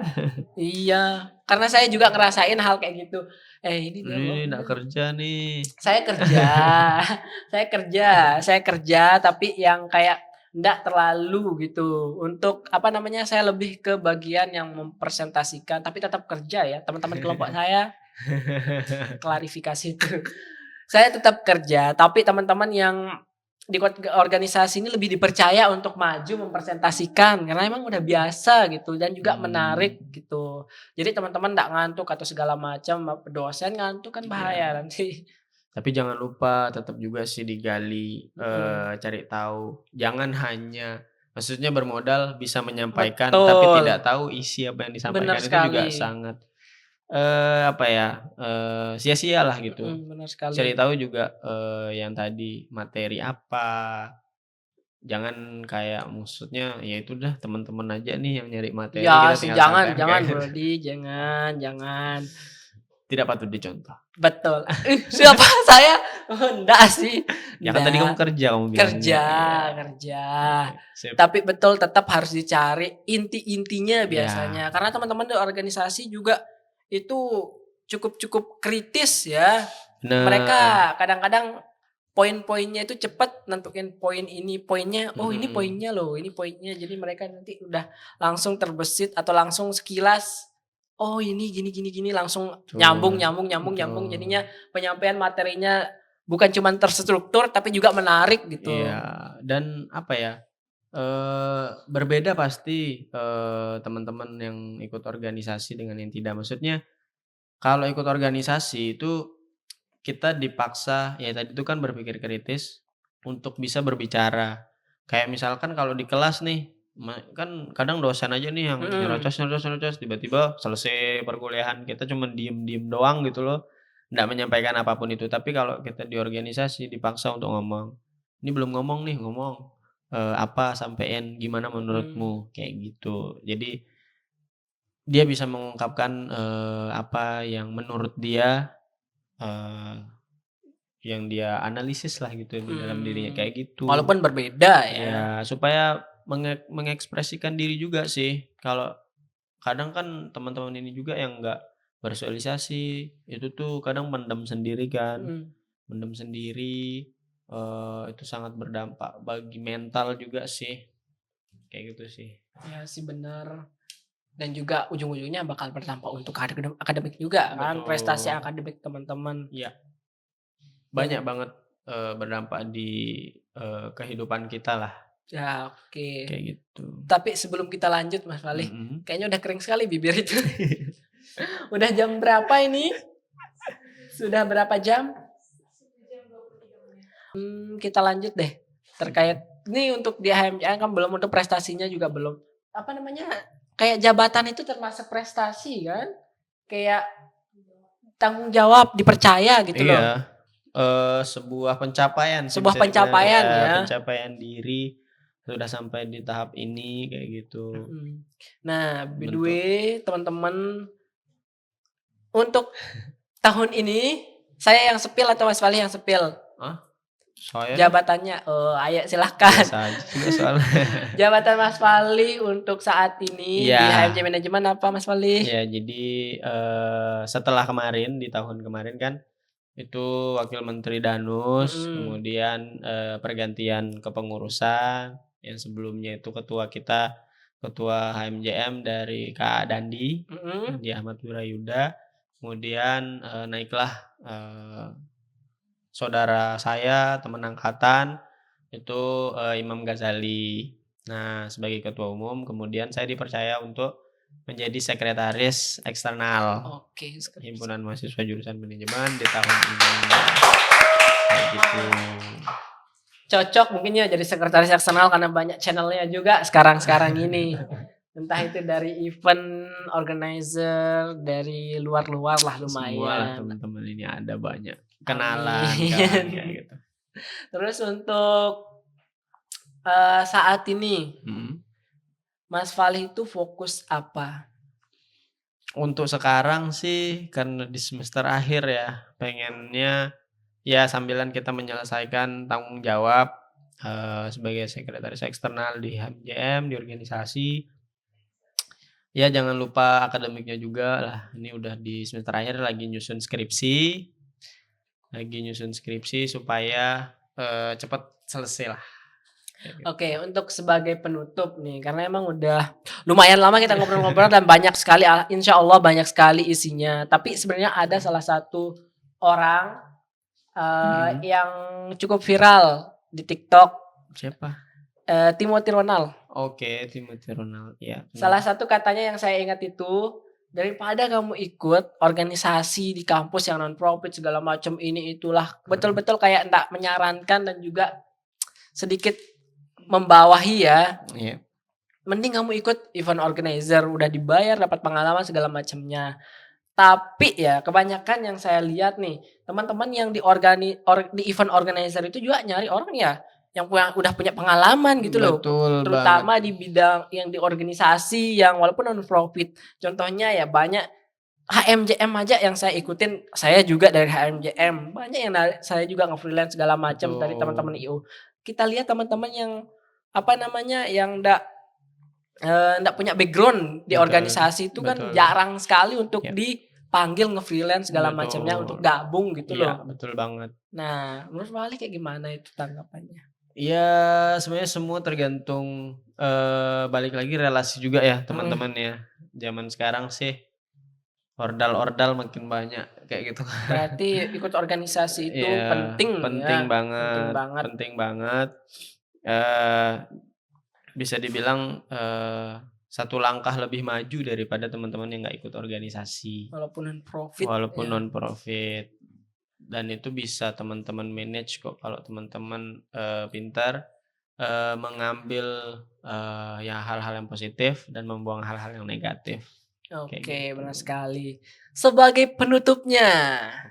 Iya, karena saya juga ngerasain hal kayak gitu. Ini dia "Ini belum nggak nih. kerja nih." Saya kerja, saya kerja, tapi yang kayak ndak terlalu gitu, untuk apa namanya, saya lebih ke bagian yang mempresentasikan, tapi tetap kerja ya, teman-teman kelompok saya klarifikasi itu. Saya tetap kerja, tapi teman-teman yang di organisasi ini lebih dipercaya untuk maju mempresentasikan, karena emang udah biasa gitu dan juga Mmm, menarik gitu. Jadi teman-teman nggak ngantuk atau segala macam, dosen ngantuk kan bahaya iya. nanti. Tapi jangan lupa tetap juga sih digali, Mhm, cari tahu. Jangan hanya maksudnya bermodal bisa menyampaikan, tapi betul, tidak tahu isi apa yang benar disampaikan itu juga sekali. sangat, apa ya, sia-sialah gitu. Benar sekali. Cari tahu juga, yang tadi materi apa, jangan kayak maksudnya, ya itu dah teman-teman aja nih yang nyari materi, Iya kita sih, tinggal jangan sampaikan jangan kayak gitu. Brody, jangan jangan. Tidak patut dicontoh. Betul. Siapa saya? Oh, enggak sih, Ya kan tadi kamu enggak. kerja kamu bilangnya, Kerja iya. kerja. Oke, sip. Tapi betul tetap harus dicari inti-intinya Iya, biasanya, karena teman-teman di organisasi juga itu cukup cukup kritis ya. bener, Mereka kadang-kadang poin-poinnya itu cepat nentuin poin ini, poinnya, "Oh ini mhm, poinnya loh, ini poinnya." Jadi mereka nanti udah langsung terbesit atau langsung sekilas, "Oh ini gini gini gini," langsung nyambung betul nyambung nyambung nyambung, jadinya betul. penyampaian materinya bukan cuman terstruktur tapi juga menarik Iya, gitu. dan apa ya, berbeda pasti, teman-teman yang ikut organisasi dengan yang tidak. Maksudnya kalau ikut organisasi itu kita dipaksa ya tadi itu kan berpikir kritis untuk bisa berbicara. Kayak misalkan kalau di kelas nih, kan kadang dosen aja nih yang Mhm, nyerocos nyerocos nyerocos, tiba-tiba selesai perkuliahan, kita cuman diem-diem doang gitu loh, nggak menyampaikan apapun itu. Tapi kalau kita di organisasi dipaksa untuk ngomong, "Ini belum ngomong nih, ngomong, apa, sampein, gimana mhm. menurutmu?" Kayak gitu. Jadi dia bisa mengungkapkan, apa yang menurut dia, eee yang dia analisis lah gitu di dalam dirinya, Mhm, kayak gitu. walaupun berbeda ya. Iya, supaya mengekspresikan diri juga sih. Kalau kadang kan teman-teman ini juga yang nggak bersosialisasi, itu tuh kadang pendem sendiri kan, Mhm, mendem sendiri, itu sangat berdampak bagi mental juga sih, kayak gitu sih. iya sih bener, dan juga ujung-ujungnya bakal berdampak untuk akademik juga kan, prestasi Betul, akademik teman-teman. iya, banyak Dan banget, berdampak di, kehidupan kita lah, ya oke. kayak gitu. Tapi sebelum kita lanjut Mas Walih, Mhm. kayaknya udah kering sekali bibir itu. Udah jam berapa ini? Sudah berapa jam? Kita lanjut deh, terkait ini untuk di HMCA kan belum, untuk prestasinya juga belum. Apa namanya, kayak jabatan itu termasuk prestasi kan? Kayak tanggung jawab, dipercaya gitu Iya, loh. sebuah pencapaian sih Sebuah bisa dibilang pencapaian ya, ya. pencapaian diri, sudah sampai di tahap ini, kayak gitu. Mhm. Nah, by the Bentuk way teman-teman, untuk tahun ini saya yang sepil atau Mas Walih yang sepil ah, saya nih jabatannya? Oh, ayo silahkan. biasa aja juga soalnya. Jabatan Mas Walih untuk saat ini Iya di HMJ Manajemen apa Mas Walih? iya, jadi, setelah kemarin, di tahun kemarin kan, itu wakil menteri Danus, Mhm. kemudian, pergantian kepengurusan, yang sebelumnya itu ketua kita ketua HMJM dari Kak Dandi, Mhm. Dandi Ahmad Wirayuda. Kemudian, naiklah, saudara saya, teman angkatan, itu, Imam Ghazali. Nah, sebagai ketua umum, kemudian saya dipercaya untuk menjadi sekretaris eksternal Oke, sekretaris. himpunan mahasiswa jurusan manajemen di tahun ini, kayak gitu. Cocok mungkin ya jadi sekretaris eksternal karena banyak channelnya juga sekarang-sekarang ini. Entah itu dari event organizer, dari luar-luar lah Semualah lumayan. teman-teman ini ada banyak kenalan kan, kayak Amin. gitu. Terus untuk, saat ini, Mhm. Mas Falih itu fokus apa? Untuk sekarang sih karena di semester akhir ya, pengennya ya sambilan kita menyelesaikan tanggung jawab, sebagai sekretaris eksternal di HMJM, di organisasi, ya jangan lupa akademiknya juga lah. Ini udah di semester akhir lagi nyusun skripsi supaya, cepet selesai lah, kayak gitu. Oke, untuk sebagai penutup nih, karena emang udah lumayan lama kita ngobrol-ngobrol dan banyak sekali, insya Allah banyak sekali isinya. Tapi sebenarnya ada salah satu orang, Mhm. yang cukup viral di TikTok, Siapa? Timothy Ronald. Oke, Timothy Ronald, iya Salah kenapa? satu katanya yang saya ingat itu, daripada kamu ikut organisasi di kampus yang non profit segala macam ini itulah, Heeh, betul-betul kayak enggak menyarankan dan juga sedikit membawahi ya. iya, Mending kamu ikut event organizer, udah dibayar, dapat pengalaman segala macamnya. Tapi ya kebanyakan yang saya lihat nih, teman-teman yang di event organizer itu juga nyari orang ya, yang udah punya pengalaman gitu loh. betul banget. Terutama di bidang yang di organisasi yang walaupun non profit. Contohnya ya banyak HMJM aja yang saya ikutin, saya juga dari HMJM. Banyak yang saya juga nge-freelance segala macam dari teman-teman Betul, IO. Kita lihat teman-teman yang apa namanya, yang nggak punya background di betul, organisasi itu kan betul, jarang sekali untuk ya, dipanggil nge-freelance segala macamnya untuk betul, gabung gitu iya loh. betul banget. Nah, menurut Mas kayak gimana itu tanggapannya? Ya sebenarnya semua tergantung, balik lagi relasi juga ya Mhm, teman-teman ya. Zaman sekarang sih ordal-ordal makin banyak kayak gitu. berarti ikut organisasi itu Ya penting penting ya, penting banget, banget. penting banget, eee, bisa dibilang, satu langkah lebih maju daripada teman-teman yang nggak ikut organisasi, Walaupun non-profit walaupun ya. non-profit. Dan itu bisa teman-teman manage kok kalau teman-teman, pintar, mengambil, ya hal-hal yang positif dan membuang hal-hal yang negatif, kayak Oke, gitu. benar sekali. Sebagai penutupnya,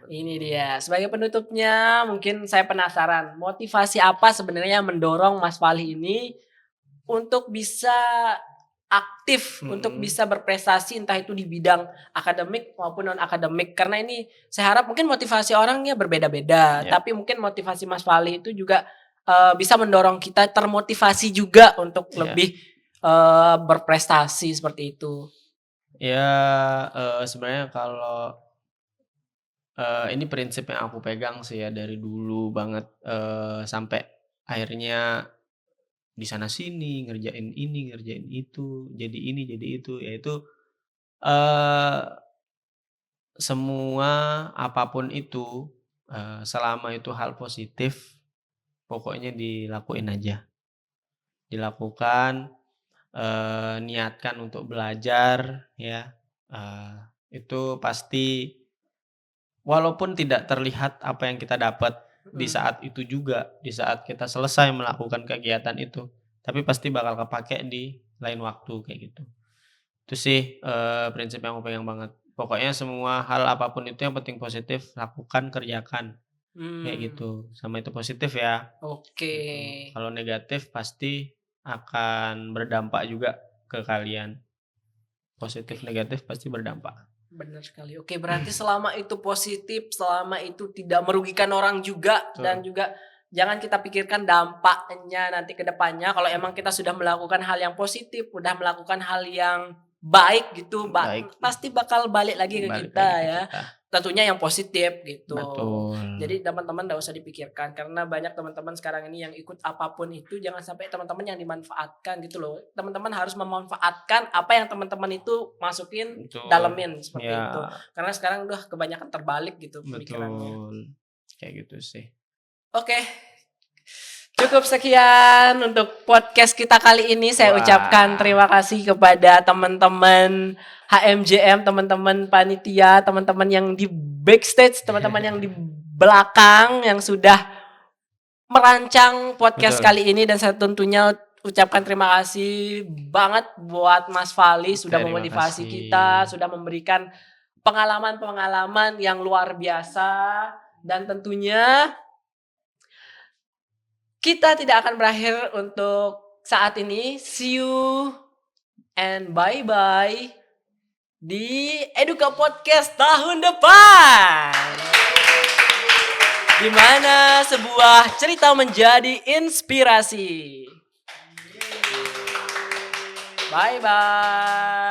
ini dia. Sebagai penutupnya mungkin saya penasaran, motivasi apa sebenarnya yang mendorong Mas Fahli ini untuk bisa aktif, untuk Mhm, bisa berprestasi entah itu di bidang akademik maupun non akademik. Karena ini saya harap mungkin motivasi orangnya berbeda-beda, ya, tapi mungkin motivasi Mas Fahli itu juga, bisa mendorong kita termotivasi juga untuk ya. lebih, berprestasi seperti itu. Ya, sebenarnya kalau, ini prinsip yang aku pegang sih ya dari dulu banget, sampai akhirnya di sana sini, ngerjain ini, ngerjain itu, jadi ini, jadi itu, yaitu, eee semua apapun itu, selama itu hal positif, pokoknya dilakuin aja. Dilakukan, niatkan untuk belajar ya, eee, itu pasti walaupun tidak terlihat apa yang kita dapat di Mhm. saat itu juga, di saat kita selesai melakukan kegiatan itu, tapi pasti bakal kepakai di lain waktu, kayak gitu. Itu sih, prinsip yang aku pegang banget. Pokoknya semua hal apapun itu yang penting positif, lakukan, kerjakan, kayak Mmm, gitu. Sama itu positif ya, oke. gitu. Kalau negatif pasti akan berdampak juga ke kalian. Oke, Positif, negatif pasti berdampak. benar sekali. Oke, berarti selama itu positif, selama itu tidak merugikan orang juga dan Betul, juga jangan kita pikirkan dampaknya nanti ke depannya kalau emang kita sudah melakukan hal yang positif, udah melakukan hal yang baik gitu, baik, pasti bakal balik lagi ke balik kita lagi ke ya. kita. tentunya yang positif gitu. Betul. Jadi teman-teman nggak usah dipikirkan karena banyak teman-teman sekarang ini yang ikut apapun itu jangan sampai teman-teman yang dimanfaatkan gitu loh. Teman-teman harus memanfaatkan apa yang teman-teman itu masukin, Betul. dalemin seperti Ya, itu. Karena sekarang udah kebanyakan terbalik gitu pemikirannya. betul. Kayak gitu sih. Oke. Cukup sekian untuk podcast kita kali ini. Saya Wah. ucapkan terima kasih kepada teman-teman HMJM, teman-teman panitia, teman-teman yang di backstage, teman-teman yang di belakang yang sudah merancang podcast Betul. kali ini dan saya tentunya ucapkan terima kasih banget buat Mas Fali sudah Terima memotivasi kasih. kita, sudah memberikan pengalaman-pengalaman yang luar biasa dan tentunya kita tidak akan berakhir untuk saat ini. See you and bye-bye di Eduka Podcast tahun depan. Di mana sebuah cerita menjadi inspirasi. Bye-bye.